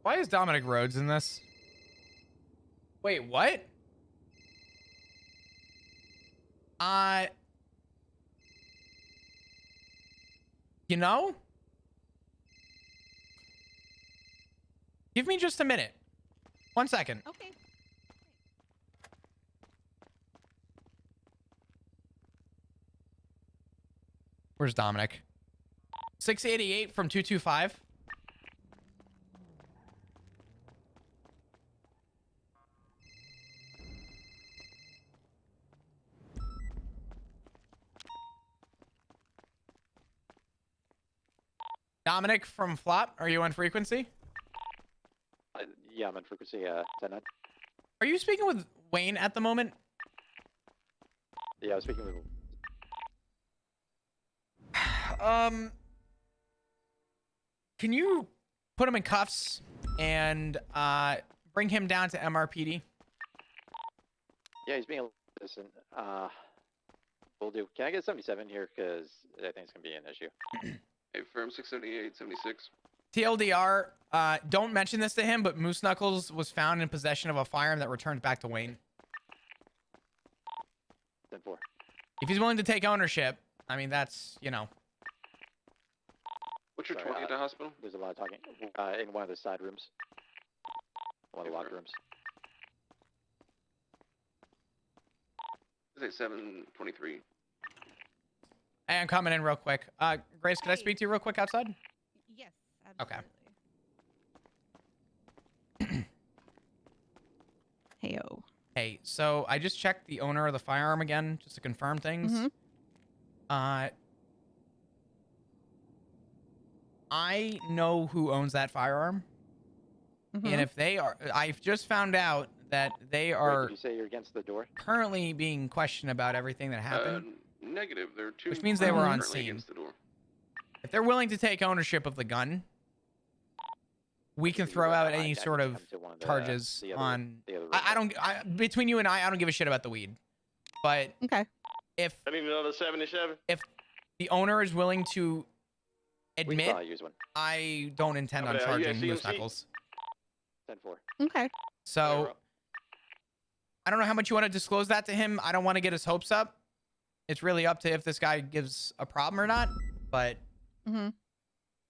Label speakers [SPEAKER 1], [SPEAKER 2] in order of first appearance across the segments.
[SPEAKER 1] Why is Dominic Rhodes in this? Wait, what? You know? Give me just a minute. 1 second.
[SPEAKER 2] Okay.
[SPEAKER 1] Where's Dominic? 688 from 225. Dominic from Flop, are you on frequency?
[SPEAKER 3] Yeah, I'm on frequency 10-9.
[SPEAKER 1] Are you speaking with Wayne at the moment?
[SPEAKER 3] Yeah, I was speaking with...
[SPEAKER 1] Can you put him in cuffs and bring him down to MRPD?
[SPEAKER 3] Yeah, he's being a listen. We'll do. Can I get 77 here? Because I think it's going to be an issue.
[SPEAKER 4] Hey, firm 678, 76.
[SPEAKER 1] TLDR, don't mention this to him, but Moose Knuckles was found in possession of a firearm that returned back to Wayne.
[SPEAKER 3] 10-4.
[SPEAKER 1] If he's willing to take ownership, I mean, that's, you know.
[SPEAKER 4] What's your
[SPEAKER 3] Sorry,
[SPEAKER 4] 20 at the hospital?
[SPEAKER 3] There's a lot of talking. In one of the side rooms. One of the locked rooms.
[SPEAKER 4] Say 723.
[SPEAKER 1] Hey, I'm coming in real quick. Grace, can I speak to you real quick outside?
[SPEAKER 2] Yes,
[SPEAKER 1] Okay.
[SPEAKER 2] absolutely. Heyo.
[SPEAKER 1] Hey, so I just checked the owner of the firearm again, just to confirm things.
[SPEAKER 2] Mhm.
[SPEAKER 1] I know who owns that firearm. And if they are, I've just found out that they are.
[SPEAKER 3] Wait, did you say you're against the door?
[SPEAKER 1] Currently being questioned about everything that happened.
[SPEAKER 4] Negative. There are two.
[SPEAKER 1] Which means they were on
[SPEAKER 4] currently
[SPEAKER 1] scene.
[SPEAKER 4] against the door.
[SPEAKER 1] If they're willing to take ownership of the gun, we can throw out any sort of charges on. I don't. Between you and I don't give a shit about the weed. But
[SPEAKER 2] Okay.
[SPEAKER 1] if
[SPEAKER 4] I need another 77.
[SPEAKER 1] if the owner is willing to
[SPEAKER 3] We can
[SPEAKER 1] admit,
[SPEAKER 3] probably use one.
[SPEAKER 1] I don't intend on
[SPEAKER 4] Okay,
[SPEAKER 1] charging
[SPEAKER 4] yeah,
[SPEAKER 1] Moose
[SPEAKER 4] CMC.
[SPEAKER 1] Knuckles.
[SPEAKER 3] 10-4.
[SPEAKER 2] Okay.
[SPEAKER 1] So I don't know how much you want to disclose that to him. I don't want to get his hopes up. It's really up to if this guy gives a problem or not. But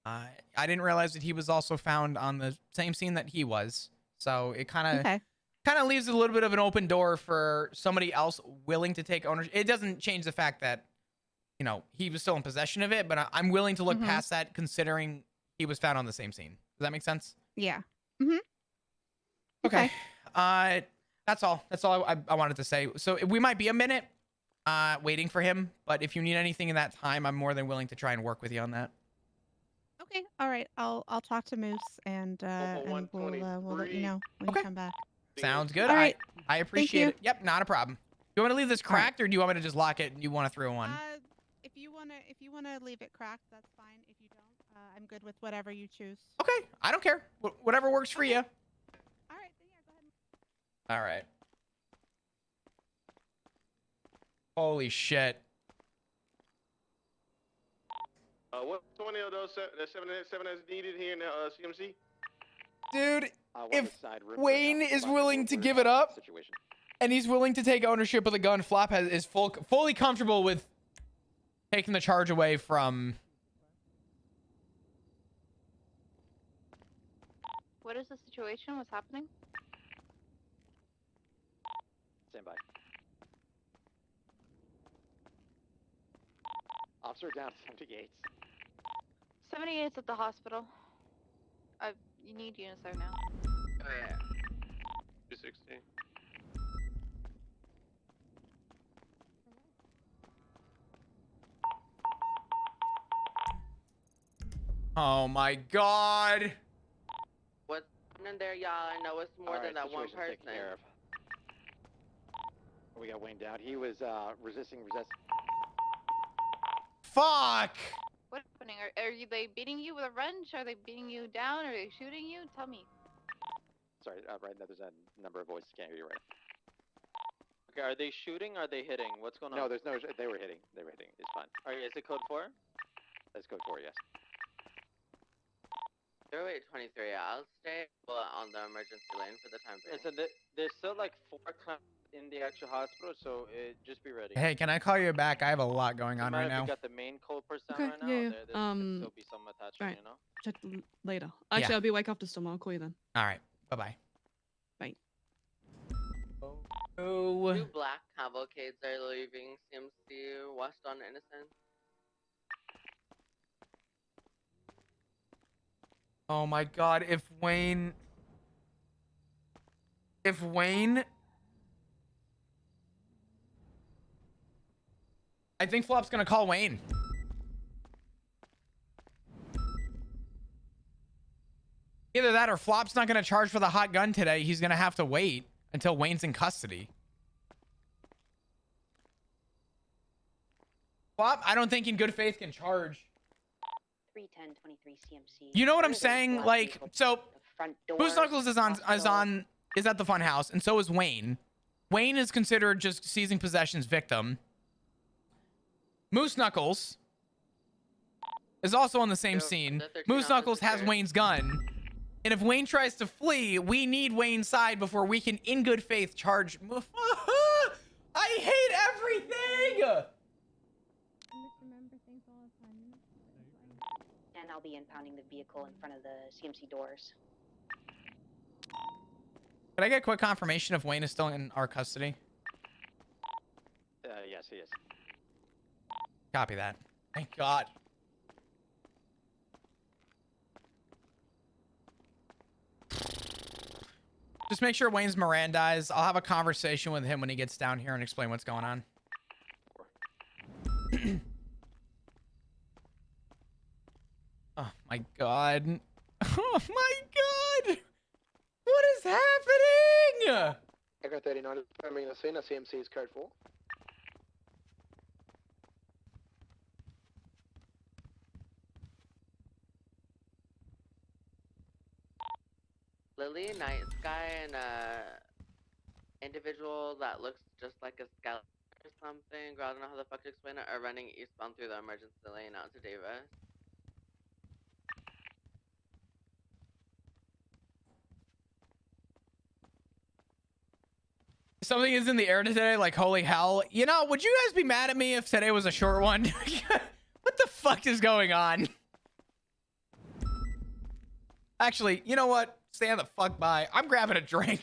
[SPEAKER 1] I didn't realize that he was also found on the same scene that he was. So it kind of leaves a little bit of an open door for somebody else willing to take ownership. It doesn't change the fact that, you know, he was still in possession of it, but I'm willing to look past that considering he was found on the same scene. Does that make sense?
[SPEAKER 2] Yeah.
[SPEAKER 1] Okay. That's all. That's all I wanted to say. So we might be a minute waiting for him, but if you need anything in that time, I'm more than willing to try and work with you on that.
[SPEAKER 2] Okay. All right. I'll talk to Moose and we'll let you know when you come back.
[SPEAKER 1] Sounds good.
[SPEAKER 2] All right.
[SPEAKER 1] I appreciate
[SPEAKER 2] you.
[SPEAKER 1] it. Yep, not a problem. You want to leave this cracked, or do you want me to just lock it and you want to throw one?
[SPEAKER 2] If you wanna leave it cracked, that's fine. If you don't, I'm good with whatever you choose.
[SPEAKER 1] Okay, I don't care. Whatever works for you.
[SPEAKER 2] All right. Then yeah, go ahead.
[SPEAKER 1] All right. Holy shit.
[SPEAKER 4] What 20 of those 7 is needed here in CMC?
[SPEAKER 1] Dude,
[SPEAKER 3] One of
[SPEAKER 1] if
[SPEAKER 3] the side rooms
[SPEAKER 1] Wayne
[SPEAKER 3] right now.
[SPEAKER 1] is
[SPEAKER 3] Locked
[SPEAKER 1] willing
[SPEAKER 3] room
[SPEAKER 1] to
[SPEAKER 3] for
[SPEAKER 1] give it up,
[SPEAKER 3] situation.
[SPEAKER 1] and he's willing to take ownership of the gun, Flop is fully comfortable with taking the charge away from.
[SPEAKER 5] What is the situation? What's happening?
[SPEAKER 3] Stand by. Officer down 78.
[SPEAKER 5] 78's at the hospital. You need units there now.
[SPEAKER 4] Oh, yeah. 260.
[SPEAKER 1] Oh my god.
[SPEAKER 6] What's in there, y'all? I know it's more than that one person.
[SPEAKER 3] Taken care of. We got Wayne down. He was resisting.
[SPEAKER 1] Fuck.
[SPEAKER 5] What's happening? Are they beating you with a wrench? Are they beating you down? Are they shooting you? Tell me.
[SPEAKER 3] Sorry, right now there's a number of voices. Can't hear you right.
[SPEAKER 7] Okay, are they shooting? Are they hitting? What's going on?
[SPEAKER 3] No, there's no. They were hitting. They were hitting. It's fine.
[SPEAKER 7] Alright, is it code 4?
[SPEAKER 3] That's code 4. Yes.
[SPEAKER 6] 0823, I'll stay on the emergency lane for the time being.
[SPEAKER 7] Listen, there's still like 4 clowns in the actual hospital, so just be ready.
[SPEAKER 1] Hey, can I call you back? I have a lot going on right
[SPEAKER 7] We
[SPEAKER 1] now.
[SPEAKER 7] got the main culprit down
[SPEAKER 8] Okay,
[SPEAKER 7] right now.
[SPEAKER 8] yeah,
[SPEAKER 7] There can still be some attachment,
[SPEAKER 8] alright.
[SPEAKER 7] you know?
[SPEAKER 8] Check later. Actually,
[SPEAKER 1] Yeah.
[SPEAKER 8] I'll be awake after storm. I'll call you then.
[SPEAKER 1] All right. Bye-bye.
[SPEAKER 8] Bye.
[SPEAKER 1] Oh.
[SPEAKER 6] 2 black cavalcades are leaving CMC West on Innocent.
[SPEAKER 1] Oh my God. If Wayne... I think Flop's gonna call Wayne. Either that or Flop's not gonna charge for the hot gun today. He's gonna have to wait until Wayne's in custody. Flop, I don't think in good faith can charge.
[SPEAKER 9] 31023 CMC.
[SPEAKER 1] You know what I'm
[SPEAKER 9] There's a
[SPEAKER 1] saying?
[SPEAKER 9] black
[SPEAKER 1] Like,
[SPEAKER 9] vehicle
[SPEAKER 1] so
[SPEAKER 9] at the front door,
[SPEAKER 1] Moose Knuckles is
[SPEAKER 9] hospital.
[SPEAKER 1] is at the fun house, and so is Wayne. Wayne is considered just seizing possession's victim. Moose Knuckles is also on the same scene. Moose Knuckles has Wayne's gun. And if Wayne tries to flee, we need Wayne's side before we can, in good faith, charge. I hate everything!
[SPEAKER 9] And I'll be impounding the vehicle in front of the CMC doors.
[SPEAKER 1] Could I get quick confirmation if Wayne is still in our custody?
[SPEAKER 3] Yes, he is.
[SPEAKER 1] Copy that. Thank God. Just make sure Wayne's Mirandized. I'll have a conversation with him when he gets down here and explain what's going on. Oh my God. Oh my God. What is happening?
[SPEAKER 10] Echo 39 is confirming the scene. CMC is code 4.
[SPEAKER 6] Lily, Night Sky, and individual that looks just like a skeleton or something, I don't know how the fuck to explain it, are running eastbound through the emergency lane out to Davis.
[SPEAKER 1] Something is in the air today, like holy hell. You know, would you guys be mad at me if today was a short one? What the fuck is going on? Actually, you know what? Stand the fuck by. I'm grabbing a drink.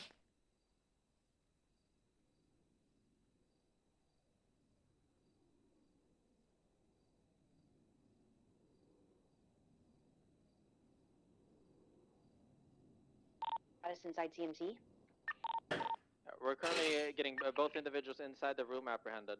[SPEAKER 9] Us inside CMC.
[SPEAKER 7] We're currently getting both individuals inside the room apprehended.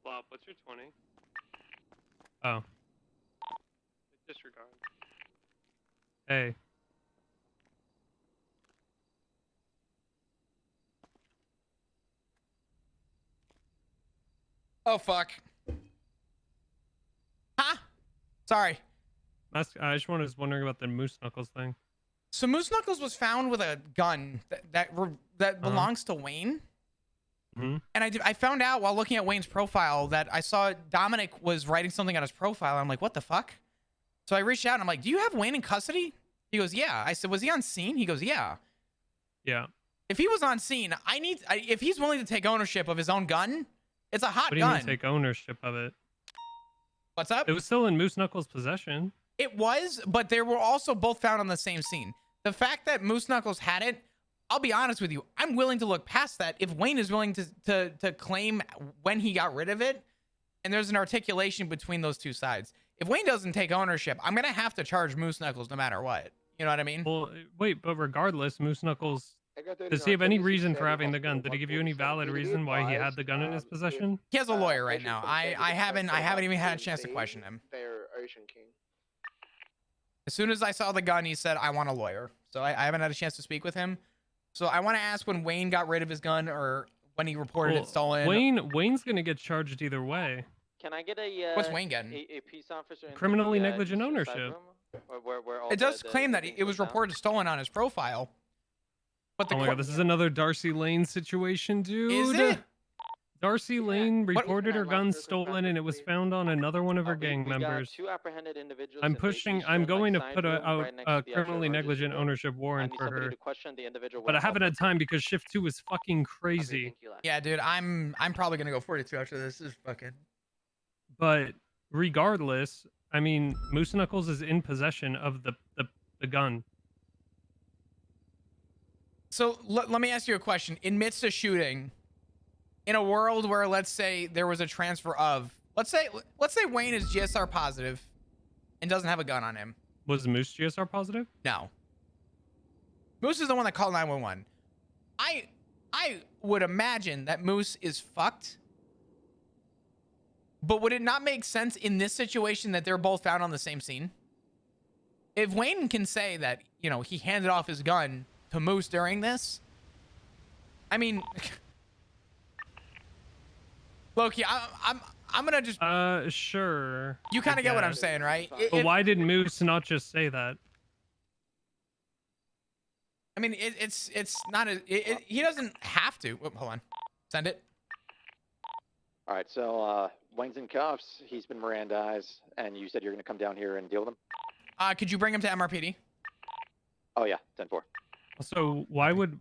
[SPEAKER 11] Flop, what's your 20? Oh. Disregard. Hey.
[SPEAKER 1] Oh, fuck. Huh? Sorry.
[SPEAKER 11] I just was wondering about the Moose Knuckles thing.
[SPEAKER 1] So Moose Knuckles was found with a gun that belongs to Wayne.
[SPEAKER 11] Mm-hmm.
[SPEAKER 1] And I found out while looking at Wayne's profile that I saw Dominic was writing something on his profile. I'm like, what the fuck? So I reached out and I'm like, do you have Wayne in custody? He goes, yeah. I said, was he on scene? He goes, yeah.
[SPEAKER 11] Yeah.
[SPEAKER 1] If he was on scene, if he's willing to take ownership of his own gun, it's a hot
[SPEAKER 11] What do you
[SPEAKER 1] gun.
[SPEAKER 11] mean take ownership of it?
[SPEAKER 1] What's up?
[SPEAKER 11] It was still in Moose Knuckles' possession.
[SPEAKER 1] It was, but they were also both found on the same scene. The fact that Moose Knuckles had it, I'll be honest with you, I'm willing to look past that if Wayne is willing to claim when he got rid of it, and there's an articulation between those two sides. If Wayne doesn't take ownership, I'm gonna have to charge Moose Knuckles no matter what. You know what I mean?
[SPEAKER 11] Well, wait, but regardless, Moose Knuckles, does he have any reason for having the gun? Did he give you any valid reason why he had the gun in his possession?
[SPEAKER 1] He has a lawyer right now. I haven't even had a chance to question him.
[SPEAKER 10] They're Ocean King.
[SPEAKER 1] As soon as I saw the gun, he said, I want a lawyer. So I haven't had a chance to speak with him. So I want to ask when Wayne got rid of his gun or when he reported it stolen.
[SPEAKER 11] Wayne's gonna get charged either way.
[SPEAKER 7] Can I get a
[SPEAKER 1] What's Wayne getting?
[SPEAKER 7] a peace officer?
[SPEAKER 11] Criminally negligent ownership.
[SPEAKER 7] Where all
[SPEAKER 1] It does
[SPEAKER 7] the
[SPEAKER 1] claim that
[SPEAKER 7] things
[SPEAKER 1] it was
[SPEAKER 7] found?
[SPEAKER 1] reported stolen on his profile. But the
[SPEAKER 11] Oh my god, this is another Darcy Lane situation, dude.
[SPEAKER 1] Is it?
[SPEAKER 11] Darcy Lane reported her gun
[SPEAKER 10] Markers
[SPEAKER 11] stolen and it was
[SPEAKER 10] completely-
[SPEAKER 11] found on another one of her
[SPEAKER 7] We
[SPEAKER 11] gang
[SPEAKER 7] got
[SPEAKER 11] members.
[SPEAKER 7] 2 apprehended individuals.
[SPEAKER 11] I'm
[SPEAKER 7] in the
[SPEAKER 11] pushing.
[SPEAKER 7] east
[SPEAKER 11] I'm
[SPEAKER 7] room,
[SPEAKER 11] going to
[SPEAKER 7] side
[SPEAKER 11] put
[SPEAKER 7] room,
[SPEAKER 11] out
[SPEAKER 7] right next
[SPEAKER 11] a
[SPEAKER 7] to the actual
[SPEAKER 11] criminally
[SPEAKER 7] emergency
[SPEAKER 11] negligent
[SPEAKER 7] room.
[SPEAKER 11] ownership
[SPEAKER 7] I
[SPEAKER 11] warrant
[SPEAKER 7] need
[SPEAKER 11] for
[SPEAKER 7] somebody
[SPEAKER 11] her.
[SPEAKER 7] to question the individual.
[SPEAKER 11] But I
[SPEAKER 7] with
[SPEAKER 11] haven't had
[SPEAKER 7] multiple
[SPEAKER 11] time because shift 2 is fucking
[SPEAKER 6] Okay,
[SPEAKER 11] crazy.
[SPEAKER 6] thank you, Lex.
[SPEAKER 1] Yeah, dude, I'm probably gonna go 42 after this. This is fucking.
[SPEAKER 11] But regardless, I mean, Moose Knuckles is in possession of the gun.
[SPEAKER 1] So let me ask you a question. In midst of shooting, in a world where let's say there was a transfer of, let's say Wayne is GSR positive and doesn't have a gun on him.
[SPEAKER 11] Was Moose GSR positive?
[SPEAKER 1] No. Moose is the one that called 911. I would imagine that Moose is fucked. But would it not make sense in this situation that they're both found on the same scene? If Wayne can say that, you know, he handed off his gun to Moose during this, I mean, Loki, I'm gonna just.
[SPEAKER 11] Sure.
[SPEAKER 1] You kind of get what I'm saying, right?
[SPEAKER 11] But why did Moose not just say that?
[SPEAKER 1] I mean, it's not a. He doesn't have to. Whoop, hold on. Send it.
[SPEAKER 3] All right, so Wayne's in cuffs. He's been Mirandized, and you said you're going to come down here and deal with him?
[SPEAKER 1] Could you bring him to MRPD?
[SPEAKER 3] Oh, yeah, 10-4.
[SPEAKER 11] So why would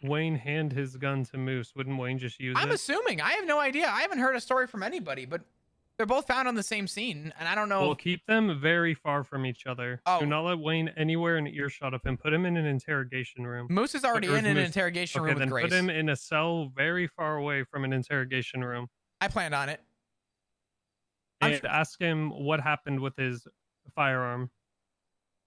[SPEAKER 11] Wayne hand his gun to Moose? Wouldn't Wayne just use
[SPEAKER 1] I'm
[SPEAKER 11] it?
[SPEAKER 1] assuming. I have no idea. I haven't heard a story from anybody, but they're both found on the same scene, and I don't know.
[SPEAKER 11] Well, keep them very far from each other.
[SPEAKER 1] Oh.
[SPEAKER 11] Do not let Wayne anywhere in earshot of him. Put him in an interrogation room.
[SPEAKER 1] Moose is already
[SPEAKER 11] Or
[SPEAKER 1] in an
[SPEAKER 11] Moose-
[SPEAKER 1] interrogation
[SPEAKER 11] Okay,
[SPEAKER 1] room with
[SPEAKER 11] then
[SPEAKER 1] Grace.
[SPEAKER 11] put him in a cell very far away from an interrogation room.
[SPEAKER 1] I planned on it.
[SPEAKER 11] And ask him what happened with his firearm.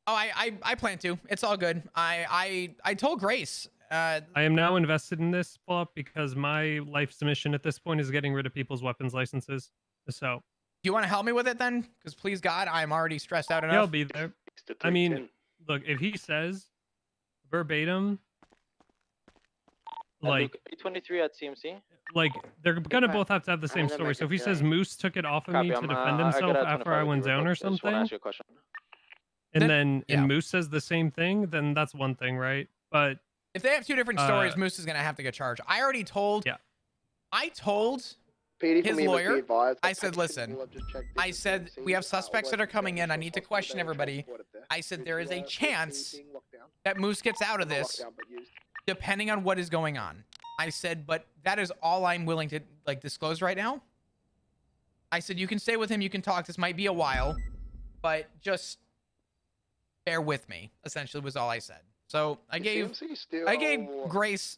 [SPEAKER 1] Oh, I plan to. It's all good. I told Grace.
[SPEAKER 11] I am now invested in this plot because my life's mission at this point is getting rid of people's weapons licenses. So,
[SPEAKER 1] Do you want to help me with it then? Because please God, I'm already stressed out enough.
[SPEAKER 11] yeah, I'll be there. I mean, look, if he says verbatim, like,
[SPEAKER 7] 23 at CMC.
[SPEAKER 11] like they're gonna
[SPEAKER 6] Okay.
[SPEAKER 11] both have to have the
[SPEAKER 6] I'm
[SPEAKER 11] same
[SPEAKER 6] in the
[SPEAKER 11] story. So if he
[SPEAKER 6] emergency
[SPEAKER 11] says
[SPEAKER 6] lane.
[SPEAKER 11] Moose took it off of
[SPEAKER 7] Copy,
[SPEAKER 11] me to
[SPEAKER 7] I'm,
[SPEAKER 11] defend
[SPEAKER 7] I got
[SPEAKER 11] himself
[SPEAKER 7] a
[SPEAKER 11] after
[SPEAKER 7] 25
[SPEAKER 11] I
[SPEAKER 7] with
[SPEAKER 11] went
[SPEAKER 7] you real
[SPEAKER 11] down or
[SPEAKER 7] quick. I just wanna
[SPEAKER 11] something,
[SPEAKER 7] ask you a question.
[SPEAKER 11] and
[SPEAKER 1] yeah.
[SPEAKER 11] Moose says the same thing, then that's one thing, right? But
[SPEAKER 1] If they have two different stories, Moose is gonna have to get charged. I already told.
[SPEAKER 11] Yeah.
[SPEAKER 1] I told
[SPEAKER 10] PD
[SPEAKER 1] his
[SPEAKER 10] for me must be
[SPEAKER 1] lawyer,
[SPEAKER 10] advised,
[SPEAKER 1] I
[SPEAKER 10] the
[SPEAKER 1] said,
[SPEAKER 10] patient
[SPEAKER 1] listen,
[SPEAKER 10] will have just checked
[SPEAKER 1] I
[SPEAKER 10] in with
[SPEAKER 1] said,
[SPEAKER 10] CMC,
[SPEAKER 1] we have suspects that are
[SPEAKER 10] always
[SPEAKER 1] coming in. I
[SPEAKER 10] as
[SPEAKER 1] need to
[SPEAKER 10] possible,
[SPEAKER 1] question
[SPEAKER 10] they will
[SPEAKER 1] everybody.
[SPEAKER 10] transport it there.
[SPEAKER 1] I said
[SPEAKER 10] Due
[SPEAKER 1] there
[SPEAKER 10] to,
[SPEAKER 1] is a
[SPEAKER 10] CMC
[SPEAKER 1] chance
[SPEAKER 10] being locked down.
[SPEAKER 1] that Moose gets out of
[SPEAKER 10] Not
[SPEAKER 1] this,
[SPEAKER 10] locked down, but used.
[SPEAKER 1] depending on what is going on. I said, but that is all I'm willing to like disclose right now. I said, you can stay with him. You can talk. This might be a while, but just bear with me. Essentially, was all I said. So I
[SPEAKER 10] Is
[SPEAKER 1] gave
[SPEAKER 10] CMC still,
[SPEAKER 1] Grace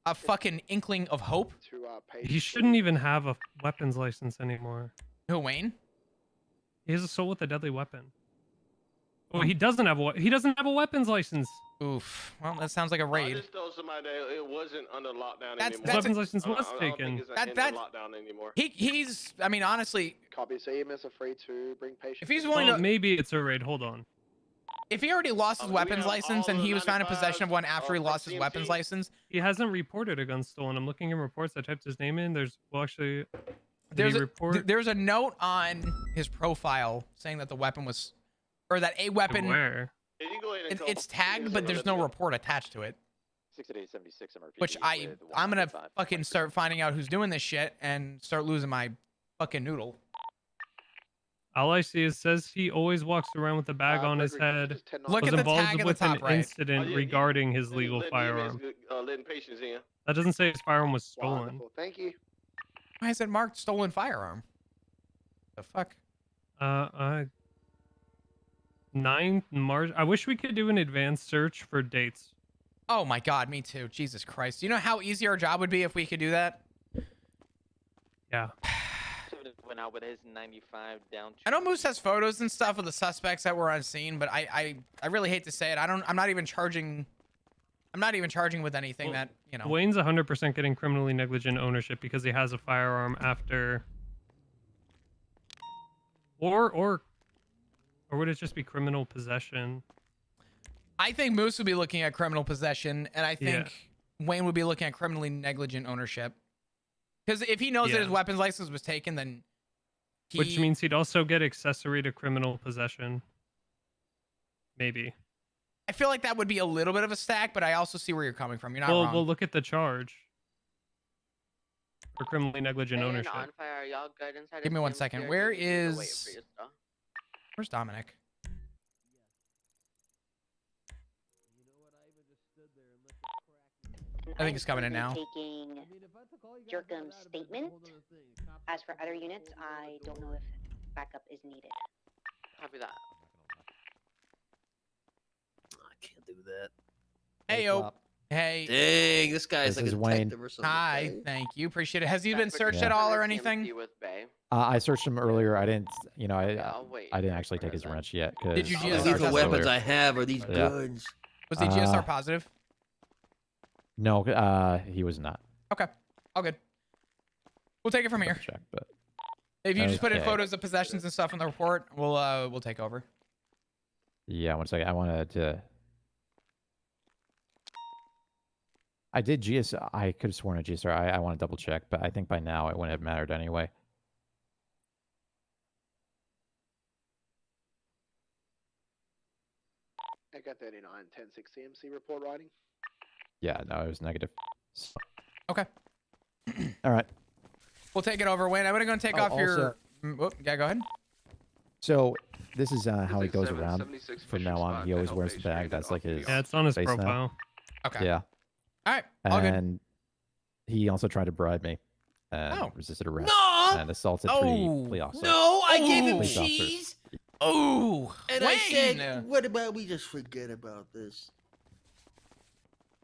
[SPEAKER 1] a fucking inkling of hope.
[SPEAKER 10] to,
[SPEAKER 11] he shouldn't even have a weapons license anymore.
[SPEAKER 1] Who, Wayne?
[SPEAKER 11] He has assault with a deadly weapon. Oh, he doesn't have a weapons license.
[SPEAKER 1] Oof. Well, that sounds like a
[SPEAKER 4] I
[SPEAKER 1] raid.
[SPEAKER 4] just told somebody that it wasn't under lockdown
[SPEAKER 1] That's-
[SPEAKER 4] anymore.
[SPEAKER 11] His weapons license
[SPEAKER 4] I don't-
[SPEAKER 11] was
[SPEAKER 4] I don't think
[SPEAKER 11] taken.
[SPEAKER 4] it's
[SPEAKER 1] That-
[SPEAKER 4] in
[SPEAKER 1] that-
[SPEAKER 4] lockdown anymore.
[SPEAKER 1] He's. I mean, honestly,
[SPEAKER 10] Copy. CMS are free to bring patients.
[SPEAKER 1] if he's
[SPEAKER 10] in.
[SPEAKER 1] willing
[SPEAKER 11] Well,
[SPEAKER 1] to,
[SPEAKER 11] maybe it's a raid. Hold on.
[SPEAKER 1] if he already lost his
[SPEAKER 4] We
[SPEAKER 1] weapons
[SPEAKER 4] have
[SPEAKER 1] license
[SPEAKER 4] all
[SPEAKER 1] and
[SPEAKER 4] the
[SPEAKER 1] he was found in
[SPEAKER 4] 95s,
[SPEAKER 1] possession of one after he
[SPEAKER 4] from
[SPEAKER 1] lost his weapons
[SPEAKER 4] CMC.
[SPEAKER 1] license,
[SPEAKER 11] He hasn't reported a gun stolen. I'm looking in reports. I typed his name in. There's well, actually,
[SPEAKER 1] there's
[SPEAKER 11] report?
[SPEAKER 1] there's a note on his profile saying that the weapon was, or that a weapon.
[SPEAKER 11] Where?
[SPEAKER 4] Yeah, you go ahead and
[SPEAKER 1] It's
[SPEAKER 4] call-
[SPEAKER 1] tagged, but there's no report attached to it.
[SPEAKER 3] 6-8-76 MRPD.
[SPEAKER 1] Which I'm gonna fucking start finding out who's doing this shit and start losing my fucking noodle.
[SPEAKER 11] All I see is says he always walks around with a bag on his
[SPEAKER 10] Gregory,
[SPEAKER 11] head.
[SPEAKER 10] just 10
[SPEAKER 1] Look
[SPEAKER 11] Was
[SPEAKER 1] at the
[SPEAKER 11] involved
[SPEAKER 1] tag at the
[SPEAKER 11] with an
[SPEAKER 1] top right.
[SPEAKER 11] incident
[SPEAKER 4] Oh, yeah,
[SPEAKER 11] regarding his legal
[SPEAKER 4] letting
[SPEAKER 11] firearm.
[SPEAKER 4] EMS, letting patients in.
[SPEAKER 11] That doesn't say his firearm was stolen.
[SPEAKER 10] Wonderful. Thank you.
[SPEAKER 1] I said marked stolen firearm. The fuck?
[SPEAKER 11] 9th March. I wish we could do an advanced search for dates.
[SPEAKER 1] Oh my god, me too. Jesus Christ. Do you know how easy our job would be if we could do that?
[SPEAKER 11] Yeah.
[SPEAKER 7] Went out with his 95 down.
[SPEAKER 1] I know Moose has photos and stuff of the suspects that were on scene, but I really hate to say it. I'm not even charging with anything
[SPEAKER 11] Well,
[SPEAKER 1] that, you know.
[SPEAKER 11] Wayne's 100% getting criminally negligent ownership because he has a firearm after. Or would it just be criminal possession?
[SPEAKER 1] I think Moose would be looking at criminal possession, and I think Wayne would be looking at criminally negligent ownership. Because if he knows that his
[SPEAKER 11] Yeah.
[SPEAKER 1] weapons license was taken, then
[SPEAKER 11] Which means he'd also get accessory to criminal possession. Maybe.
[SPEAKER 1] I feel like that would be a little bit of a stack, but I also see where you're coming from. You're not wrong.
[SPEAKER 11] We'll look at the charge for criminally negligent
[SPEAKER 6] Hey, and
[SPEAKER 11] ownership.
[SPEAKER 6] on fire, are y'all good inside
[SPEAKER 1] Give
[SPEAKER 6] of
[SPEAKER 1] me 1
[SPEAKER 6] CMC,
[SPEAKER 1] second.
[SPEAKER 6] or do
[SPEAKER 1] Where
[SPEAKER 6] you need me to wait
[SPEAKER 1] is...
[SPEAKER 6] for you still?
[SPEAKER 1] Where's Dominic? I think he's coming in now.
[SPEAKER 9] Taking Jerkham's statement. As for other units, I don't know if backup is needed.
[SPEAKER 6] Copy that.
[SPEAKER 12] I can't do that.
[SPEAKER 1] Hey, yo. Hey.
[SPEAKER 12] Dang, this guy's
[SPEAKER 13] This
[SPEAKER 12] like
[SPEAKER 13] is
[SPEAKER 12] a
[SPEAKER 13] Wayne.
[SPEAKER 12] detective or something.
[SPEAKER 1] Hi. Thank you. Appreciate it. Has he been
[SPEAKER 6] That's
[SPEAKER 1] searched
[SPEAKER 13] Yeah.
[SPEAKER 1] at all or
[SPEAKER 6] CMC
[SPEAKER 1] anything?
[SPEAKER 6] with Bay.
[SPEAKER 13] I searched him earlier. I didn't, you know,
[SPEAKER 6] I'll wait
[SPEAKER 13] I didn't
[SPEAKER 6] here
[SPEAKER 13] actually
[SPEAKER 6] for
[SPEAKER 13] take his
[SPEAKER 6] then.
[SPEAKER 13] wrench yet.
[SPEAKER 1] Did you
[SPEAKER 13] Cause
[SPEAKER 1] GSR
[SPEAKER 12] All
[SPEAKER 1] test
[SPEAKER 12] the lethal
[SPEAKER 1] him?
[SPEAKER 12] weapons I have are these
[SPEAKER 13] Yeah.
[SPEAKER 12] guns.
[SPEAKER 1] Was he GSR positive?
[SPEAKER 13] No, he was not.
[SPEAKER 1] Okay. All good. We'll take it from here.
[SPEAKER 13] Double check, but
[SPEAKER 1] If you just put in
[SPEAKER 13] Okay.
[SPEAKER 1] photos of possessions and stuff in the report, we'll take over.
[SPEAKER 13] yeah, 1 second. I wanted to. I did GSR. I could have sworn a GSR. I want to double check, but I think by now it wouldn't have mattered anyway.
[SPEAKER 10] I got 39, 10-6 CMC report writing.
[SPEAKER 13] Yeah, no, it was negative. So-
[SPEAKER 1] Okay.
[SPEAKER 13] all right.
[SPEAKER 1] We'll take it over, Wayne. I'm gonna take
[SPEAKER 13] Oh,
[SPEAKER 1] off your.
[SPEAKER 13] also-
[SPEAKER 1] Whoop, yeah, go ahead.
[SPEAKER 13] So this is how he goes
[SPEAKER 4] 6-7,
[SPEAKER 13] around
[SPEAKER 4] 76
[SPEAKER 13] from
[SPEAKER 4] Fisher
[SPEAKER 13] now on.
[SPEAKER 4] spot,
[SPEAKER 13] He always
[SPEAKER 4] that
[SPEAKER 13] wears the
[SPEAKER 4] Elbase
[SPEAKER 13] bag.
[SPEAKER 4] traded
[SPEAKER 13] That's like
[SPEAKER 4] off the
[SPEAKER 13] his.
[SPEAKER 11] Yeah, it's on his
[SPEAKER 13] face now.
[SPEAKER 11] profile.
[SPEAKER 1] Okay.
[SPEAKER 13] Yeah.
[SPEAKER 1] All right. All good.
[SPEAKER 13] And he also tried to bribe me and
[SPEAKER 1] Oh.
[SPEAKER 13] resisted arrest
[SPEAKER 12] No!
[SPEAKER 13] and assaulted
[SPEAKER 1] Oh.
[SPEAKER 13] three police officers.
[SPEAKER 12] No, I gave him
[SPEAKER 13] Police officers.
[SPEAKER 12] cheese.
[SPEAKER 1] Oh,
[SPEAKER 12] And
[SPEAKER 1] Wayne.
[SPEAKER 12] I said, what about we just forget about this?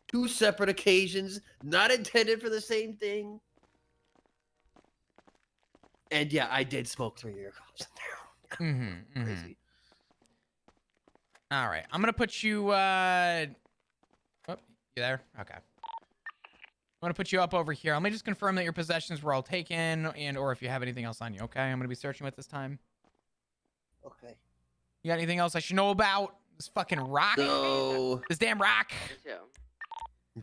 [SPEAKER 12] 2 separate occasions, not intended for the same thing. And yeah, I did smoke 3 ear cups in there.
[SPEAKER 1] Mm-hmm,
[SPEAKER 12] Crazy.
[SPEAKER 1] All right. I'm gonna put you. Oh, you there? Okay. I'm gonna put you up over here. Let me just confirm that your possessions were all taken, and or if you have anything else on you. Okay. I'm gonna be searching with this time.
[SPEAKER 12] Okay.
[SPEAKER 1] You got anything else I should know about? This fucking rock.
[SPEAKER 12] So,
[SPEAKER 1] This damn rock.
[SPEAKER 6] Me too.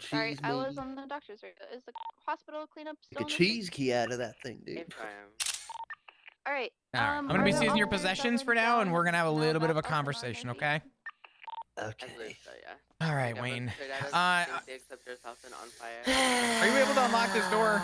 [SPEAKER 5] Sorry,
[SPEAKER 12] cheese,
[SPEAKER 5] I was
[SPEAKER 12] maybe?
[SPEAKER 5] on the doctor's. Is the hospital cleanup still?
[SPEAKER 12] Take a
[SPEAKER 5] in the
[SPEAKER 12] cheese key out of that thing, dude.
[SPEAKER 6] Hey, Brian.
[SPEAKER 5] All right.
[SPEAKER 1] All right. I'm gonna
[SPEAKER 5] are
[SPEAKER 1] be
[SPEAKER 5] the
[SPEAKER 1] seizing your
[SPEAKER 5] officers that
[SPEAKER 1] possessions
[SPEAKER 5] went
[SPEAKER 1] for now, and
[SPEAKER 5] down
[SPEAKER 1] we're gonna have a
[SPEAKER 5] now
[SPEAKER 1] little bit of a
[SPEAKER 5] back up and on their
[SPEAKER 1] conversation.
[SPEAKER 5] feet?
[SPEAKER 1] Okay.
[SPEAKER 6] I
[SPEAKER 12] Okay.
[SPEAKER 6] believe so, yeah.
[SPEAKER 1] All right,
[SPEAKER 6] Yeah,
[SPEAKER 1] Wayne.
[SPEAKER 6] straight out of
[SPEAKER 1] Uh,
[SPEAKER 6] CMC except yourself and on fire.
[SPEAKER 1] Are you able to unlock this door?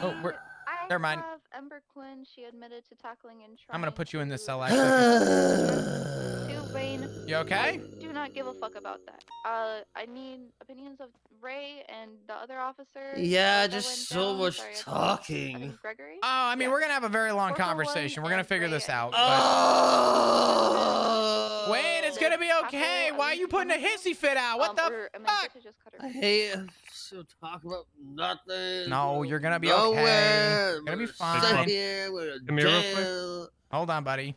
[SPEAKER 1] Oh, we're,
[SPEAKER 5] I
[SPEAKER 1] never mind.
[SPEAKER 5] have Ember Quinn. She admitted to tackling and
[SPEAKER 1] I'm gonna
[SPEAKER 5] trying
[SPEAKER 1] put you in this
[SPEAKER 5] to-
[SPEAKER 1] cell. Actually.
[SPEAKER 5] To Wayne.
[SPEAKER 1] You okay?
[SPEAKER 5] I do not give a fuck about that. I need opinions of Ray and the other officer.
[SPEAKER 12] Yeah,
[SPEAKER 5] that
[SPEAKER 12] just
[SPEAKER 5] went
[SPEAKER 12] so
[SPEAKER 5] down.
[SPEAKER 12] much
[SPEAKER 5] Sorry, I
[SPEAKER 12] talking.
[SPEAKER 5] think Gregory.
[SPEAKER 1] Oh, I mean,
[SPEAKER 5] Yeah.
[SPEAKER 1] we're gonna have a very long
[SPEAKER 5] 441
[SPEAKER 1] conversation. We're gonna
[SPEAKER 5] and
[SPEAKER 1] figure
[SPEAKER 5] Ray
[SPEAKER 1] this
[SPEAKER 5] and-
[SPEAKER 1] out.
[SPEAKER 12] Oh!
[SPEAKER 1] Wayne, it's gonna be okay. Why are you putting a hissy fit out? What the
[SPEAKER 5] or Amanda
[SPEAKER 1] fuck?
[SPEAKER 5] to just cut her.
[SPEAKER 12] I hate so talk about nothing.
[SPEAKER 1] No, you're gonna be
[SPEAKER 12] Nowhere.
[SPEAKER 1] okay. Gonna be
[SPEAKER 12] We're
[SPEAKER 1] fine.
[SPEAKER 12] Sit here, we're
[SPEAKER 11] Come here real quick.
[SPEAKER 12] jail.
[SPEAKER 1] Hold on, buddy.